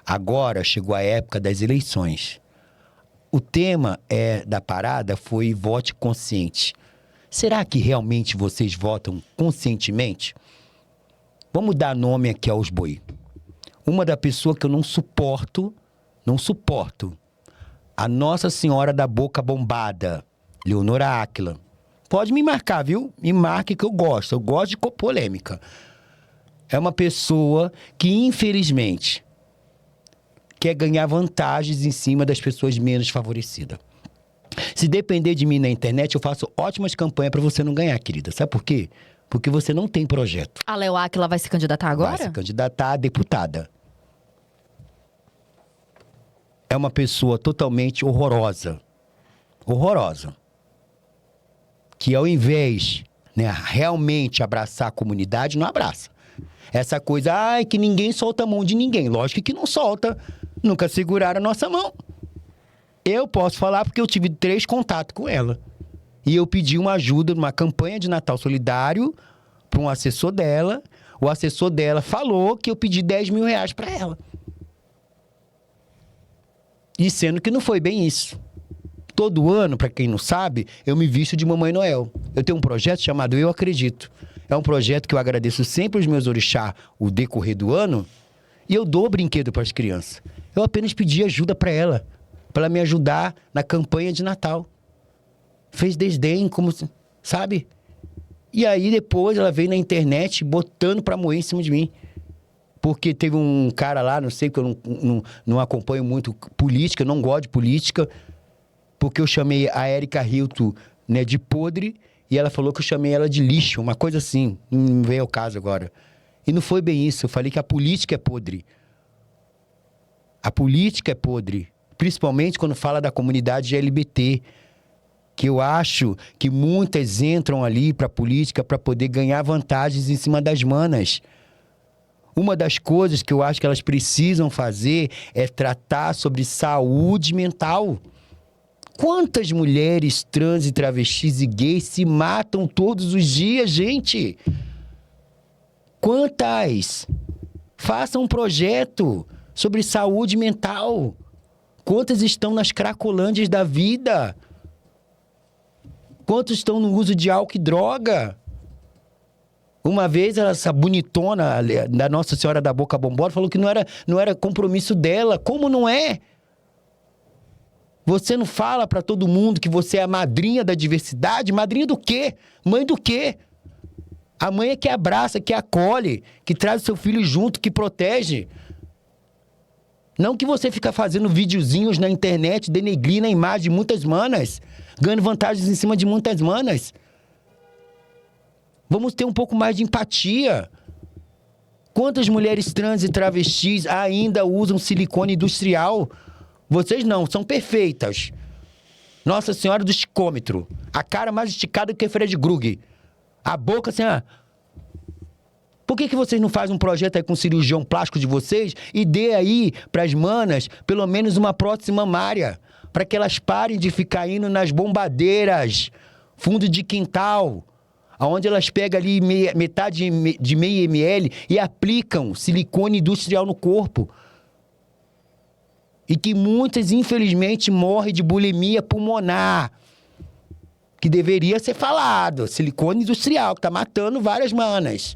B: Agora chegou a época das eleições. O tema da parada foi vote consciente. Será que realmente vocês votam conscientemente? Vamos dar nome aqui aos boi. Uma da pessoa que eu não suporto, a Nossa Senhora da Boca Bombada, Leonora Áquila. Pode me marcar, viu? Me marque que eu gosto de polêmica. É uma pessoa que, infelizmente, quer ganhar vantagens em cima das pessoas menos favorecidas. Se depender de mim na internet, eu faço ótimas campanhas para você não ganhar, querida. Sabe por quê? Porque você não tem projeto.
A: A Leo Áquila vai se candidatar agora?
B: Vai se candidatar a deputada. É uma pessoa totalmente horrorosa. Horrorosa. Que ao invés, realmente abraçar a comunidade, não abraça. Essa coisa, que ninguém solta a mão de ninguém. Lógico que não solta. Nunca seguraram a nossa mão. Eu posso falar porque eu tive 3 contatos com ela. E eu pedi uma ajuda numa campanha de Natal Solidário para um assessor dela. O assessor dela falou que eu pedi 10 mil reais para ela. E sendo que não foi bem isso. Todo ano, para quem não sabe, eu me visto de Mamãe Noel. Eu tenho um projeto chamado Eu Acredito. É um projeto que eu agradeço sempre aos meus orixás o decorrer do ano. E eu dou brinquedo para as crianças. Eu apenas pedi ajuda para ela me ajudar na campanha de Natal. Fez desdém, como, sabe? E aí depois ela veio na internet botando pra moer em cima de mim. Porque teve um cara lá, não sei, que eu não acompanho muito política, não gosto de política, porque eu chamei a Érica Hilton, de podre, e ela falou que eu chamei ela de lixo, uma coisa assim, não veio ao caso agora. E não foi bem isso, eu falei que a política é podre. A política é podre. Principalmente quando fala da comunidade LGBT, que eu acho que muitas entram ali para a política para poder ganhar vantagens em cima das manas. Uma das coisas que eu acho que elas precisam fazer é tratar sobre saúde mental. Quantas mulheres trans e travestis e gays se matam todos os dias, gente? Quantas? Façam um projeto sobre saúde mental. Quantas estão nas cracolândias da vida? Quantos estão no uso de álcool e droga? Uma vez, essa bonitona da Nossa Senhora da Boca Bombora falou que não era compromisso dela. Como não é? Você não fala para todo mundo que você é a madrinha da diversidade? Madrinha do quê? Mãe do quê? A mãe é que abraça, que acolhe, que traz o seu filho junto, que protege. Não que você fica fazendo videozinhos na internet, denegrindo a imagem de muitas manas, ganhando vantagens em cima de muitas manas. Vamos ter um pouco mais de empatia. Quantas mulheres trans e travestis ainda usam silicone industrial? Vocês não, são perfeitas. Nossa Senhora do Esticômetro. A cara mais esticada que Fred Krug. A boca assim, Por que vocês não fazem um projeto aí com o cirurgião plástico de vocês e dê aí pras manas pelo menos uma prótese mamária? Para que elas parem de ficar indo nas bombadeiras, fundo de quintal, onde elas pegam ali metade de meio ml e aplicam silicone industrial no corpo. E que muitas, infelizmente, morrem de bulimia pulmonar. Que deveria ser falado. Silicone industrial, que tá matando várias manas.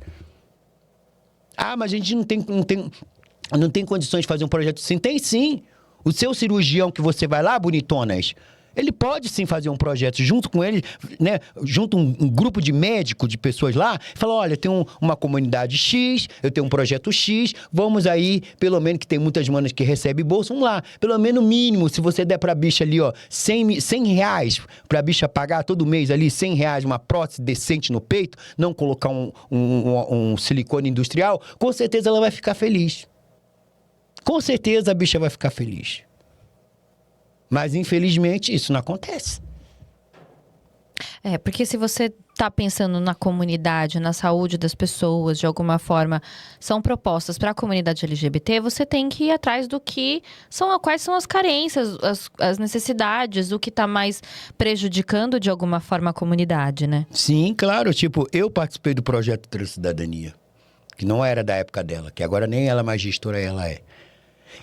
B: Mas a gente não tem condições de fazer um projeto assim. Tem sim. O seu cirurgião que você vai lá, bonitonas, Ele pode sim fazer um projeto junto com ele, né? Junto um grupo de médicos, de pessoas lá, e falar: olha, tem uma comunidade X, eu tenho um projeto X, vamos aí, pelo menos que tem muitas manas que recebem bolsa, vamos lá, pelo menos mínimo, se você der pra bicha ali, ó, 100 reais pra bicha pagar todo mês ali, 100 reais, uma prótese decente no peito, não colocar um silicone industrial, com certeza ela vai ficar feliz. Com certeza a bicha vai ficar feliz. Mas, infelizmente, isso não acontece.
A: Porque se você tá pensando na comunidade, na saúde das pessoas, de alguma forma, são propostas para a comunidade LGBT, você tem que ir atrás do que quais são as carências, as necessidades, o que tá mais prejudicando de alguma forma a comunidade, né?
B: Sim, claro. Tipo, eu participei do projeto Transcidadania, que não era da época dela, que agora nem ela mais gestora, ela é.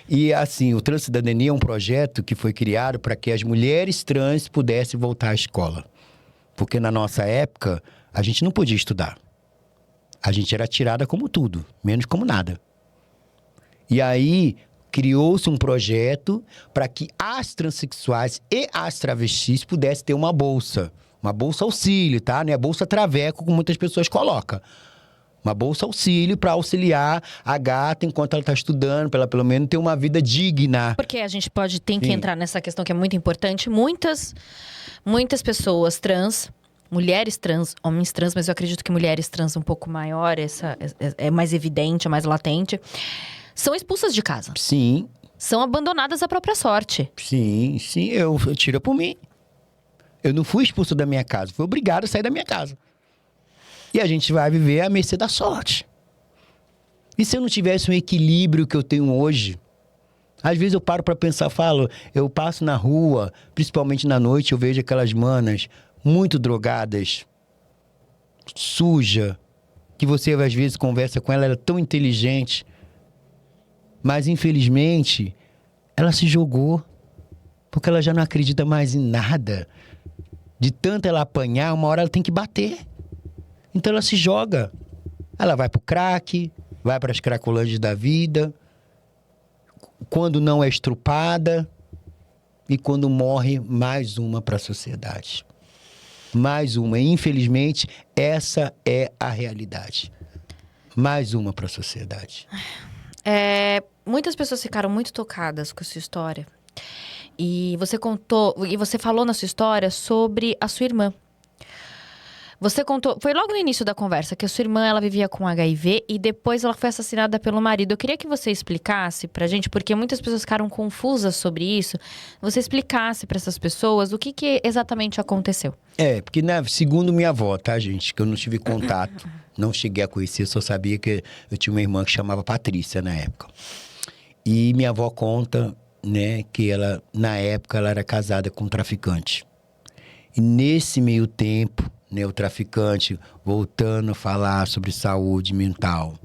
B: E assim, o Transcidadania é um projeto que foi criado para que as mulheres trans pudessem voltar à escola. Porque na nossa época, a gente não podia estudar. A gente era tirada como tudo, menos como nada. E aí, criou-se um projeto para que as transexuais e as travestis pudessem ter uma bolsa. Uma bolsa auxílio, tá? Não é bolsa traveco, como muitas pessoas colocam. Uma bolsa auxílio para auxiliar a gata enquanto ela está estudando, para ela pelo menos ter uma vida digna.
A: Porque a gente tem que entrar nessa questão que é muito importante. Muitas pessoas trans, mulheres trans, homens trans, mas eu acredito que mulheres trans um pouco maior, é mais evidente, é mais latente, são expulsas de casa.
B: Sim.
A: São abandonadas à própria sorte.
B: Sim, eu tiro por mim. Eu não fui expulso da minha casa, fui obrigado a sair da minha casa. E a gente vai viver à mercê da sorte. E se eu não tivesse um equilíbrio que eu tenho hoje? Às vezes eu paro pra pensar, eu passo na rua, principalmente na noite, eu vejo aquelas manas muito drogadas, suja, que você às vezes conversa com ela, ela é tão inteligente. Mas infelizmente, ela se jogou, porque ela já não acredita mais em nada. De tanto ela apanhar, uma hora ela tem que bater. Então ela se joga. Ela vai pro crack, vai para as cracolândias da vida. Quando não é estrupada. E quando morre, mais uma para a sociedade. Mais uma. E, infelizmente, essa é a realidade. Mais uma para a sociedade.
A: Muitas pessoas ficaram muito tocadas com a sua história. E você falou na sua história sobre a sua irmã. Você contou, foi logo no início da conversa, que a sua irmã, ela vivia com HIV e depois ela foi assassinada pelo marido. Eu queria que você explicasse pra gente, porque muitas pessoas ficaram confusas sobre isso. Você explicasse pra essas pessoas o que exatamente aconteceu.
B: Porque segundo minha avó, tá, gente? Que eu não tive contato, não cheguei a conhecer, só sabia que eu tinha uma irmã que chamava Patrícia na época. E minha avó conta, né, que ela, na época, ela era casada com um traficante. E nesse meio tempo, né, o traficante voltando a falar sobre saúde mental.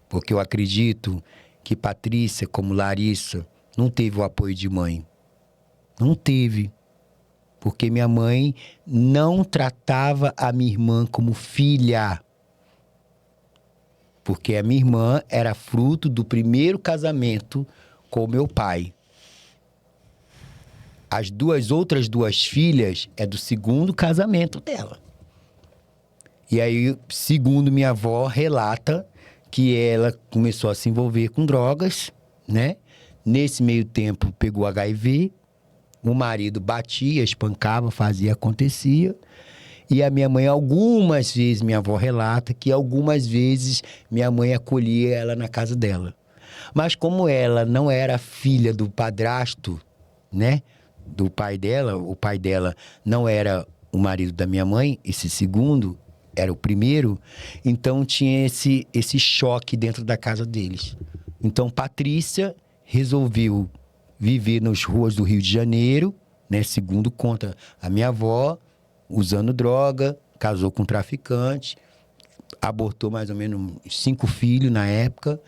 B: Porque eu acredito que Patrícia, como Larissa, não teve o apoio de mãe. Não teve. Porque minha mãe não tratava a minha irmã como filha. Porque a minha irmã era fruto do primeiro casamento com o meu pai. As outras duas filhas é do segundo casamento dela. E aí, segundo minha avó, relata que ela começou a se envolver com drogas, né? Nesse meio tempo, pegou HIV. O marido batia, espancava, fazia, acontecia. E a minha mãe, algumas vezes, minha avó relata que algumas vezes minha mãe acolhia ela na casa dela. Mas como ela não era filha do padrasto, né? Do pai dela, o pai dela não era o marido da minha mãe, esse segundo era o primeiro, então tinha esse choque dentro da casa deles. Então Patrícia resolveu viver nas ruas do Rio de Janeiro, né? Segundo conta a minha avó, usando droga, casou com um traficante, abortou mais ou menos 5 filhos na época,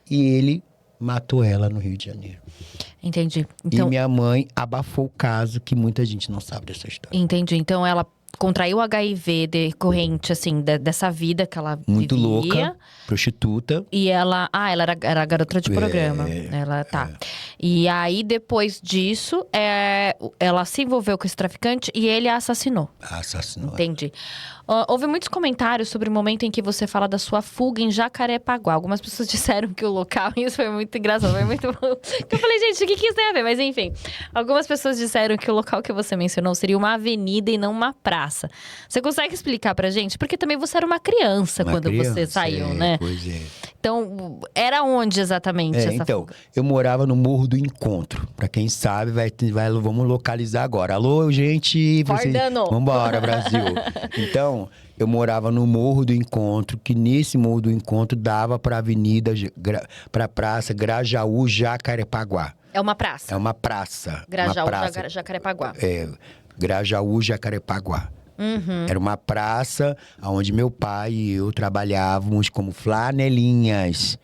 B: e ele matou ela no Rio de Janeiro.
A: Entendi. Então,
B: e minha mãe abafou o caso, que muita gente não sabe dessa história.
A: Entendi. Então ela contraiu HIV decorrente, assim, dessa vida que ela
B: muito
A: vivia.
B: Louca, prostituta.
A: E ela era garota de programa. Ela, tá. E aí, depois disso, ela se envolveu com esse traficante e ele a assassinou.
B: Assassinou.
A: Entendi. Houve muitos comentários sobre o momento em que você fala da sua fuga em Jacarepaguá. Algumas pessoas disseram que o local... Isso foi muito engraçado, foi muito bom. Eu falei, gente, o que isso tem a ver? Mas enfim, algumas pessoas disseram que o local que você mencionou seria uma avenida e não uma praça. Você consegue explicar pra gente? Porque também você era uma criança quando você saiu, né?
B: Pois é.
A: Então, era onde exatamente essa fuga?
B: Eu morava no Morro do Encontro. Pra quem sabe, vamos localizar agora. Alô, gente! Vambora, Brasil! Então, eu morava no Morro do Encontro, que nesse Morro do Encontro dava pra avenida, pra praça Grajaú, Jacarepaguá.
A: É uma praça?
B: É uma praça.
A: Grajaú, Jacarepaguá.
B: Grajaú, Jacarepaguá. Era uma praça onde meu pai e eu trabalhávamos como flanelinhas.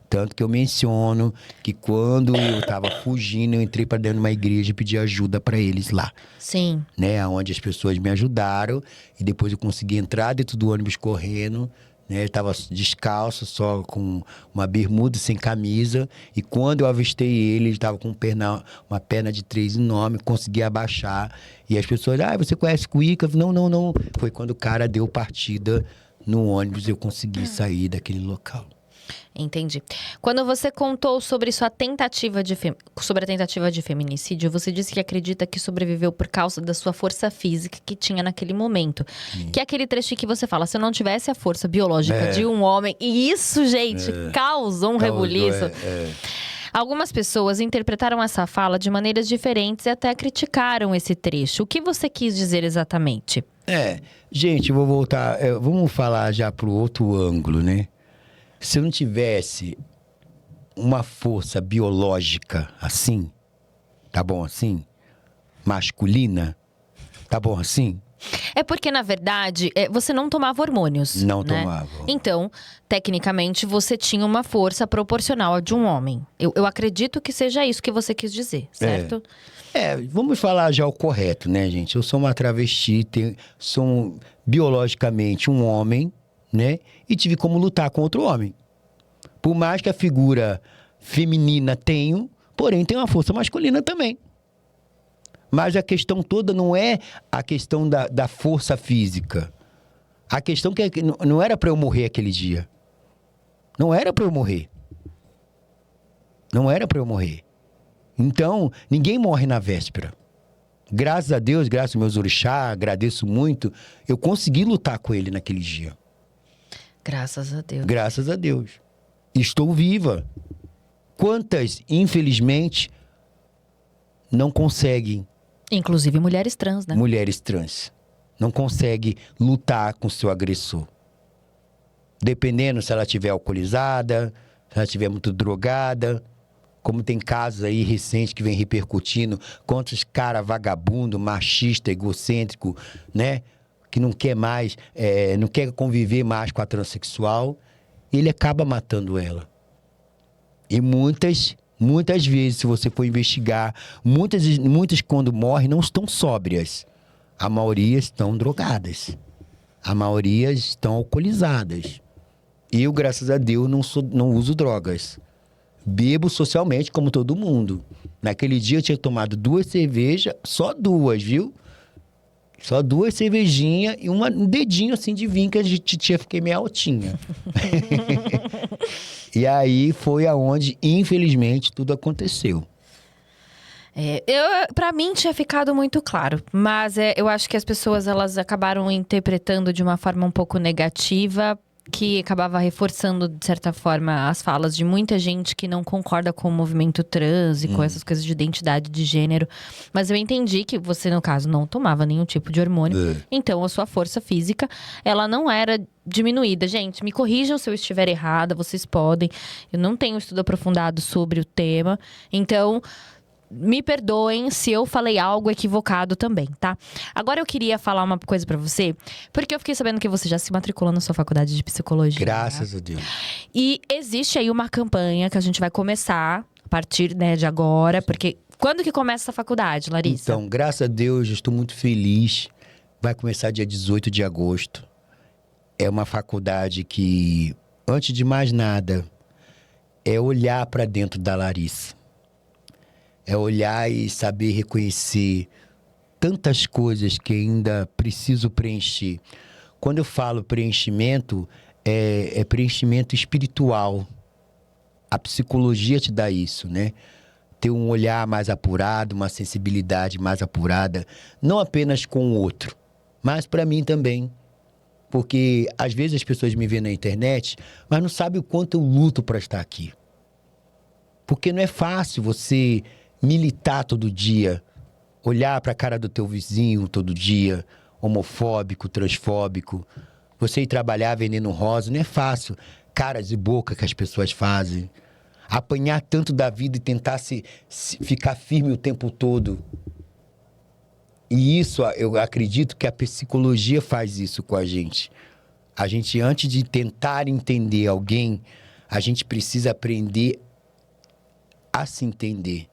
B: Tanto que eu menciono que quando eu tava fugindo, eu entrei pra dentro de uma igreja e pedi ajuda pra eles lá.
A: Sim.
B: Né? Onde as pessoas me ajudaram. E depois eu consegui entrar dentro do ônibus correndo. Né? Eu tava descalço, só com uma bermuda, sem camisa. E quando eu avistei ele tava com uma perna de 3 enorme. Consegui abaixar. E as pessoas, você conhece Cuíca? Não. Foi quando o cara deu partida no ônibus e eu consegui sair daquele local.
A: Entendi. Quando você contou sobre a tentativa de feminicídio, você disse que acredita que sobreviveu por causa da sua força física que tinha naquele momento. Que é aquele trecho que você fala, se eu não tivesse a força biológica de um homem... E isso, gente, causou um rebuliço. Algumas pessoas interpretaram essa fala de maneiras diferentes e até criticaram esse trecho. O que você quis dizer exatamente?
B: Gente, eu vou voltar... vamos falar já pro outro ângulo, né? Se eu não tivesse uma força biológica assim, tá bom assim? Masculina, tá bom assim?
A: É porque, na verdade, você não tomava hormônios.
B: Não
A: né?
B: tomava.
A: Então, tecnicamente, você tinha uma força proporcional à de um homem. Eu acredito que seja isso que você quis dizer, certo?
B: Vamos falar já o correto, né, gente? Eu sou uma travesti, sou biologicamente um homem, né? E tive como lutar com outro homem. Por mais que a figura feminina tenho, porém tem uma força masculina também. Mas a questão toda não é a questão da força física. A questão que não era para eu morrer aquele dia. Não era para eu morrer. Não era para eu morrer. Então, ninguém morre na véspera. Graças a Deus, graças aos meus orixás, agradeço muito, eu consegui lutar com ele naquele dia.
A: Graças a Deus.
B: Graças a Deus. Estou viva. Quantas, infelizmente, não conseguem...
A: Inclusive mulheres trans, né?
B: Mulheres trans. Não conseguem lutar com seu agressor. Dependendo se ela estiver alcoolizada, se ela estiver muito drogada. Como tem casos aí recentes que vem repercutindo. Quantos cara vagabundo, machista, egocêntrico, né? Que não quer mais, não quer conviver mais com a transexual. Ele acaba matando ela. E muitas vezes, se você for investigar, muitas quando morrem não estão sóbrias. A maioria estão drogadas. A maioria estão alcoolizadas. Eu, graças a Deus, não uso drogas. Bebo socialmente, como todo mundo. Naquele dia eu tinha tomado 2 cervejas, só 2, viu? Só 2 cervejinhas e um dedinho assim de vinho que a titia fiquei meio altinha. E aí foi aonde, infelizmente, tudo aconteceu.
A: Pra mim tinha ficado muito claro, mas eu acho que as pessoas elas acabaram interpretando de uma forma um pouco negativa, que acabava reforçando, de certa forma, as falas de muita gente que não concorda com o movimento trans e com essas coisas de identidade de gênero. Mas eu entendi que você, no caso, não tomava nenhum tipo de hormônio. Então, a sua força física, ela não era diminuída. Gente, me corrijam se eu estiver errada, vocês podem. Eu não tenho estudo aprofundado sobre o tema. Então... me perdoem se eu falei algo equivocado também, tá? Agora eu queria falar uma coisa pra você, porque eu fiquei sabendo que você já se matriculou na sua faculdade de psicologia.
B: Graças a Deus.
A: E existe aí uma campanha que a gente vai começar a partir, né, de agora, porque quando que começa essa faculdade, Larissa?
B: Então, graças a Deus, eu estou muito feliz. Vai começar dia 18 de agosto. É uma faculdade que, antes de mais nada, é olhar pra dentro da Larissa. É olhar e saber reconhecer tantas coisas que ainda preciso preencher. Quando eu falo preenchimento, é preenchimento espiritual. A psicologia te dá isso, né? Ter um olhar mais apurado, uma sensibilidade mais apurada, não apenas com o outro, mas para mim também. Porque às vezes as pessoas me veem na internet, mas não sabem o quanto eu luto para estar aqui. Porque não é fácil você militar todo dia, olhar para a cara do teu vizinho todo dia, homofóbico, transfóbico. Você ir trabalhar vendendo rosa, não é fácil. Caras e boca que as pessoas fazem. Apanhar tanto da vida e tentar ficar firme o tempo todo. E isso, eu acredito que a psicologia faz isso com a gente. A gente, antes de tentar entender alguém, a gente precisa aprender a se entender.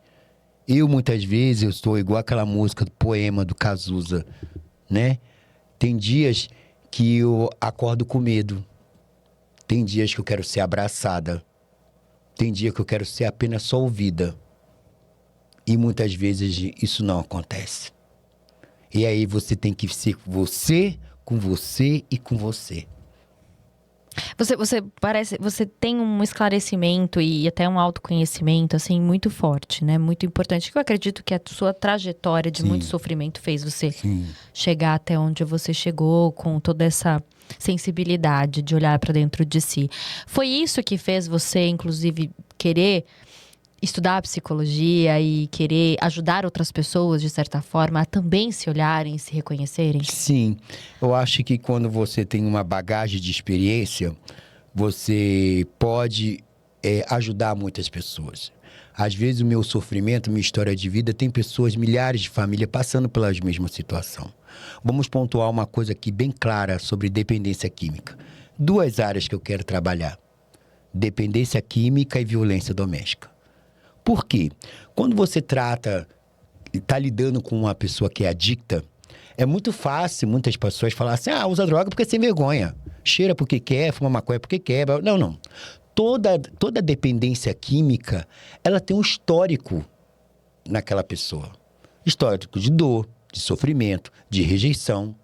B: Eu, muitas vezes, eu estou igual aquela música do poema do Cazuza, né? Tem dias que eu acordo com medo. Tem dias que eu quero ser abraçada. Tem dia que eu quero ser apenas só ouvida. E muitas vezes isso não acontece. E aí você tem que ser você, com você e com você.
A: Você tem um esclarecimento e até um autoconhecimento, assim, muito forte, né? Muito importante. Que eu acredito que a sua trajetória de muito sofrimento fez você chegar até onde você chegou, com toda essa sensibilidade de olhar para dentro de si. Foi isso que fez você, inclusive, querer estudar psicologia e querer ajudar outras pessoas, de certa forma, a também se olharem, se reconhecerem?
B: Sim, eu acho que quando você tem uma bagagem de experiência, você pode ajudar muitas pessoas. Às vezes o meu sofrimento, minha história de vida, tem pessoas, milhares de famílias passando pela mesma situação. Vamos pontuar uma coisa aqui bem clara sobre dependência química. 2 áreas que eu quero trabalhar: dependência química e violência doméstica. Por quê? Quando você está lidando com uma pessoa que é adicta, é muito fácil muitas pessoas falar assim: usa droga porque é sem vergonha, cheira porque quer, fuma maconha porque quer. Não. Toda dependência química, ela tem um histórico naquela pessoa. Histórico de dor, de sofrimento, de rejeição.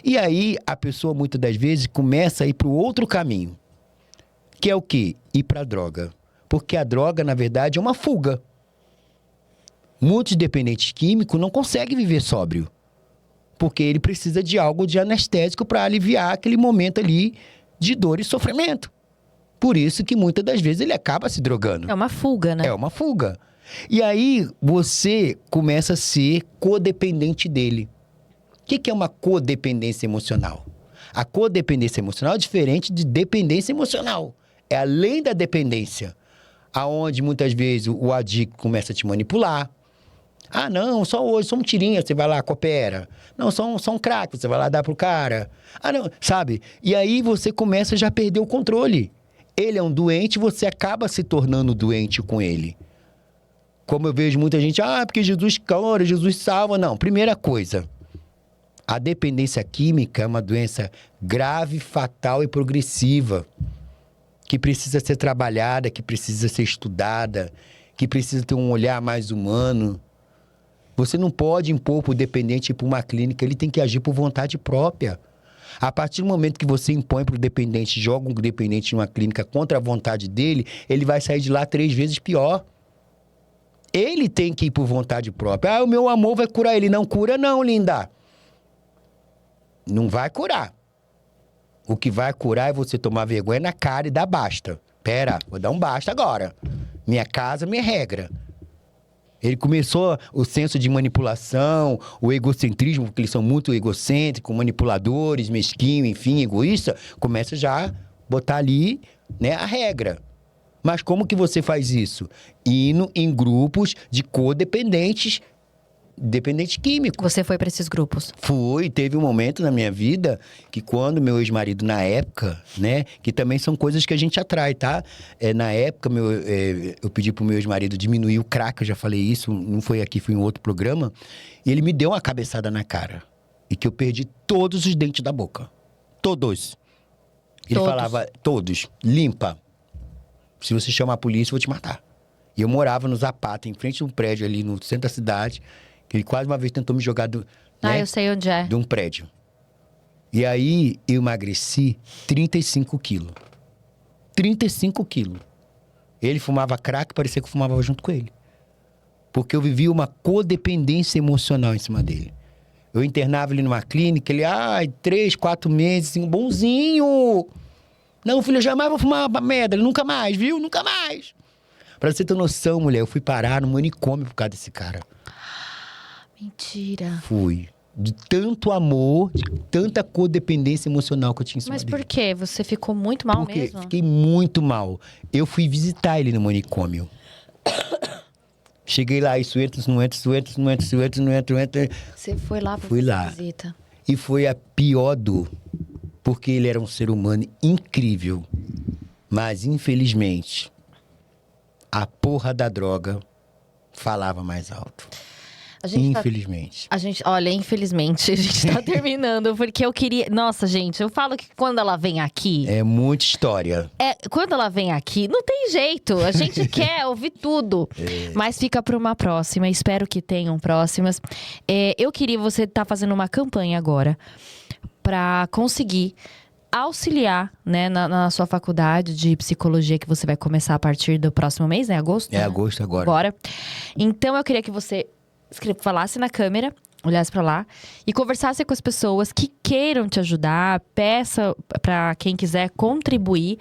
B: E aí, a pessoa, muitas das vezes, começa a ir para o outro caminho. Que é o quê? Ir para a droga. Porque a droga, na verdade, é uma fuga. Muitos dependentes químicos não conseguem viver sóbrio. Porque ele precisa de algo de anestésico para aliviar aquele momento ali de dor e sofrimento. Por isso que muitas das vezes ele acaba se drogando.
A: É uma fuga, né?
B: É uma fuga. E aí você começa a ser codependente dele. O que é uma codependência emocional? A codependência emocional é diferente de dependência emocional. É além da dependência. Aonde muitas vezes o adicto começa a te manipular. Não, só hoje, só um tirinha, você vai lá, coopera. Não, só um crack, você vai lá dar pro cara. Não, sabe? E aí você começa já a perder o controle. Ele é um doente, você acaba se tornando doente com ele. Como eu vejo muita gente, porque Jesus cura, Jesus salva. Não, primeira coisa, a dependência química é uma doença grave, fatal e progressiva, que precisa ser trabalhada, que precisa ser estudada, que precisa ter um olhar mais humano. Você não pode impor para o dependente ir para uma clínica, ele tem que agir por vontade própria. A partir do momento que você impõe para o dependente, joga um dependente em uma clínica contra a vontade dele, ele vai sair de lá 3 vezes pior. Ele tem que ir por vontade própria. O meu amor vai curar ele. Não cura não, linda. Não vai curar. O que vai curar é você tomar vergonha na cara e dar basta. Pera, vou dar um basta agora. Minha casa, minha regra. Ele começou o senso de manipulação, o egocentrismo, porque eles são muito egocêntricos, manipuladores, mesquinhos, enfim, egoísta. Começa já a botar ali, né, a regra. Mas como que você faz isso? Indo em grupos de codependentes, dependente químico.
A: Você foi para esses grupos?
B: Fui. Teve um momento na minha vida que quando meu ex-marido, na época, né? Que também são coisas que a gente atrai, tá? Na época, eu pedi pro meu ex-marido diminuir o crack, eu já falei isso, não foi aqui, foi em outro programa. E ele me deu uma cabeçada na cara. E que eu perdi todos os dentes da boca. Todos. Ele falava, todos, limpa. Se você chamar a polícia, eu vou te matar. E eu morava no Zapata, em frente a um prédio ali no centro da cidade, que ele quase uma vez tentou me jogar
A: Ah, eu sei onde é.
B: de um prédio. E aí, eu emagreci 35 quilos. 35 quilos. Ele fumava crack, parecia que eu fumava junto com ele. Porque eu vivia uma codependência emocional em cima dele. Eu internava ele numa clínica, ele, 3, 4 meses, assim, bonzinho. Não, filho, eu jamais vou fumar uma merda, nunca mais, viu? Nunca mais. Pra você ter noção, mulher, eu fui parar no manicômio por causa desse cara.
A: Mentira.
B: Fui. De tanto amor, de tanta codependência emocional que eu tinha em cima
A: Mas
B: dele.
A: por quê? Você ficou muito mal
B: Porque
A: mesmo?
B: fiquei muito mal. Eu fui visitar ele no manicômio. Cheguei lá, isso entra, não entra, isso entra, não entra, isso entra, não entra, não entra.
A: Você foi lá pra
B: Fui
A: fazer
B: lá.
A: visita.
B: E foi a pior dor. Porque ele era um ser humano incrível. Mas, infelizmente, a porra da droga falava mais alto. Infelizmente.
A: Olha, infelizmente, a gente tá terminando, porque eu queria. Nossa, gente, eu falo que quando ela vem aqui.
B: É muita história.
A: Quando ela vem aqui, não tem jeito. A gente quer ouvir tudo. Mas fica pra uma próxima. Espero que tenham próximas. Eu queria você tá fazendo uma campanha agora pra conseguir auxiliar, né, na sua faculdade de psicologia que você vai começar a partir do próximo mês, né? Agosto?
B: É
A: né?
B: agosto agora.
A: Agora. Então eu queria que você falasse na câmera, olhasse pra lá e conversasse com as pessoas que queiram te ajudar. Peça pra quem quiser contribuir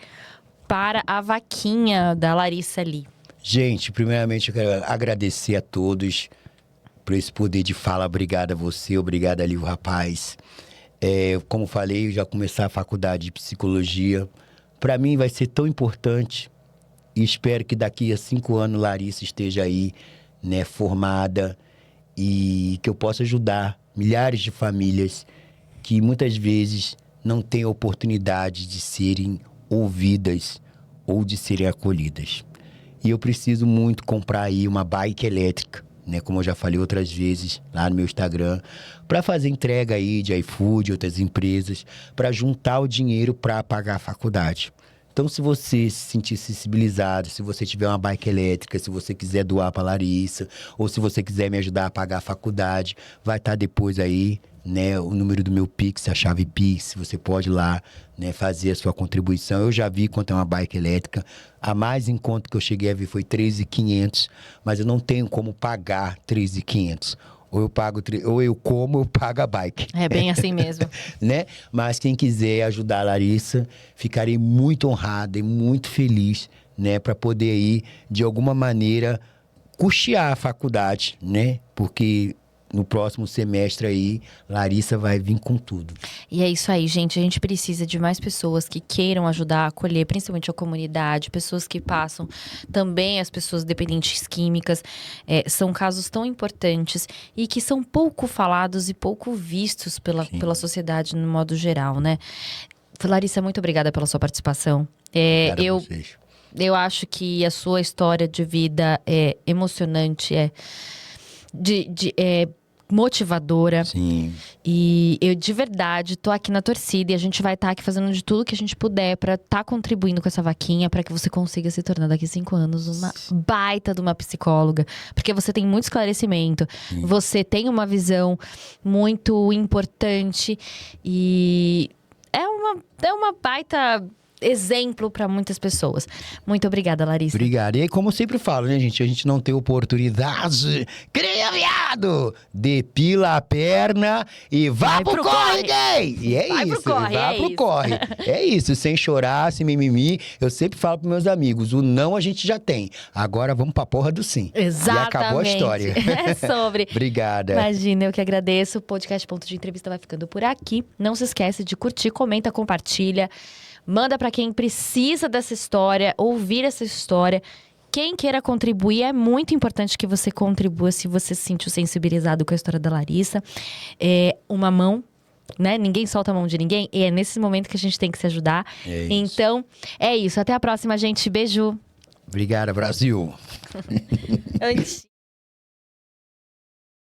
A: para a vaquinha da Larissa ali.
B: Gente, primeiramente eu quero agradecer a todos por esse poder de fala. Obrigado a você, obrigado ali o rapaz. Como falei, eu já começar a faculdade de psicologia. Para mim vai ser tão importante e espero que daqui a 5 anos Larissa esteja aí, né, formada e que eu possa ajudar milhares de famílias que muitas vezes não têm a oportunidade de serem ouvidas ou de serem acolhidas. E eu preciso muito comprar aí uma bike elétrica, né, como eu já falei outras vezes lá no meu Instagram, para fazer entrega aí de iFood, outras empresas, para juntar o dinheiro para pagar a faculdade. Então, se você se sentir sensibilizado, se você tiver uma bike elétrica, se você quiser doar para Larissa, ou se você quiser me ajudar a pagar a faculdade, vai estar depois aí, né, o número do meu Pix, a chave Pix, você pode ir lá, né, fazer a sua contribuição. Eu já vi quanto é uma bike elétrica. A mais em conta que eu cheguei a ver foi 3.500, mas eu não tenho como pagar 3.500. Ou eu pago, ou eu como, eu pago a bike.
A: É bem assim mesmo.
B: Né? Mas quem quiser ajudar a Larissa, ficarei muito honrada e muito feliz, né, para poder aí, de alguma maneira, custear a faculdade, né? Porque no próximo semestre aí, Larissa vai vir com tudo.
A: E é isso aí, gente. A gente precisa de mais pessoas que queiram ajudar a acolher, principalmente a comunidade, pessoas que passam, também as pessoas dependentes químicas. São casos tão importantes e que são pouco falados e pouco vistos pela sociedade no modo geral, né? Larissa, muito obrigada pela sua participação.
B: Obrigado a vocês.
A: Eu acho que a sua história de vida é emocionante, é motivadora.
B: Sim.
A: E eu, de verdade, tô aqui na torcida e a gente vai estar aqui fazendo de tudo que a gente puder pra estar contribuindo com essa vaquinha pra que você consiga se tornar daqui a 5 anos uma baita de uma psicóloga. Porque você tem muito esclarecimento, você tem uma visão muito importante e é uma baita exemplo para muitas pessoas. Muito obrigada, Larissa.
B: Obrigado. E aí, como eu sempre falo, né, gente? A gente não tem oportunidade. Cria, viado! Depila a perna e vá pro corre, gay! E é
A: Vai
B: isso.
A: pro corre,
B: vá
A: é
B: pro
A: isso.
B: corre. É isso, sem chorar, sem mimimi. Eu sempre falo pros meus amigos, o não a gente já tem. Agora vamos pra porra do sim.
A: Exatamente.
B: E acabou a história.
A: É sobre.
B: Obrigada.
A: Imagina, eu que agradeço. O podcast Ponto de Entrevista vai ficando por aqui. Não se esquece de curtir, comenta, compartilha. Manda pra quem precisa dessa história, ouvir essa história. Quem queira contribuir, é muito importante que você contribua se você se sentiu sensibilizado com a história da Larissa. Uma mão, né? Ninguém solta a mão de ninguém. E é nesse momento que a gente tem que se ajudar. Então, é isso. Até a próxima, gente. Beijo.
B: Obrigada, Brasil.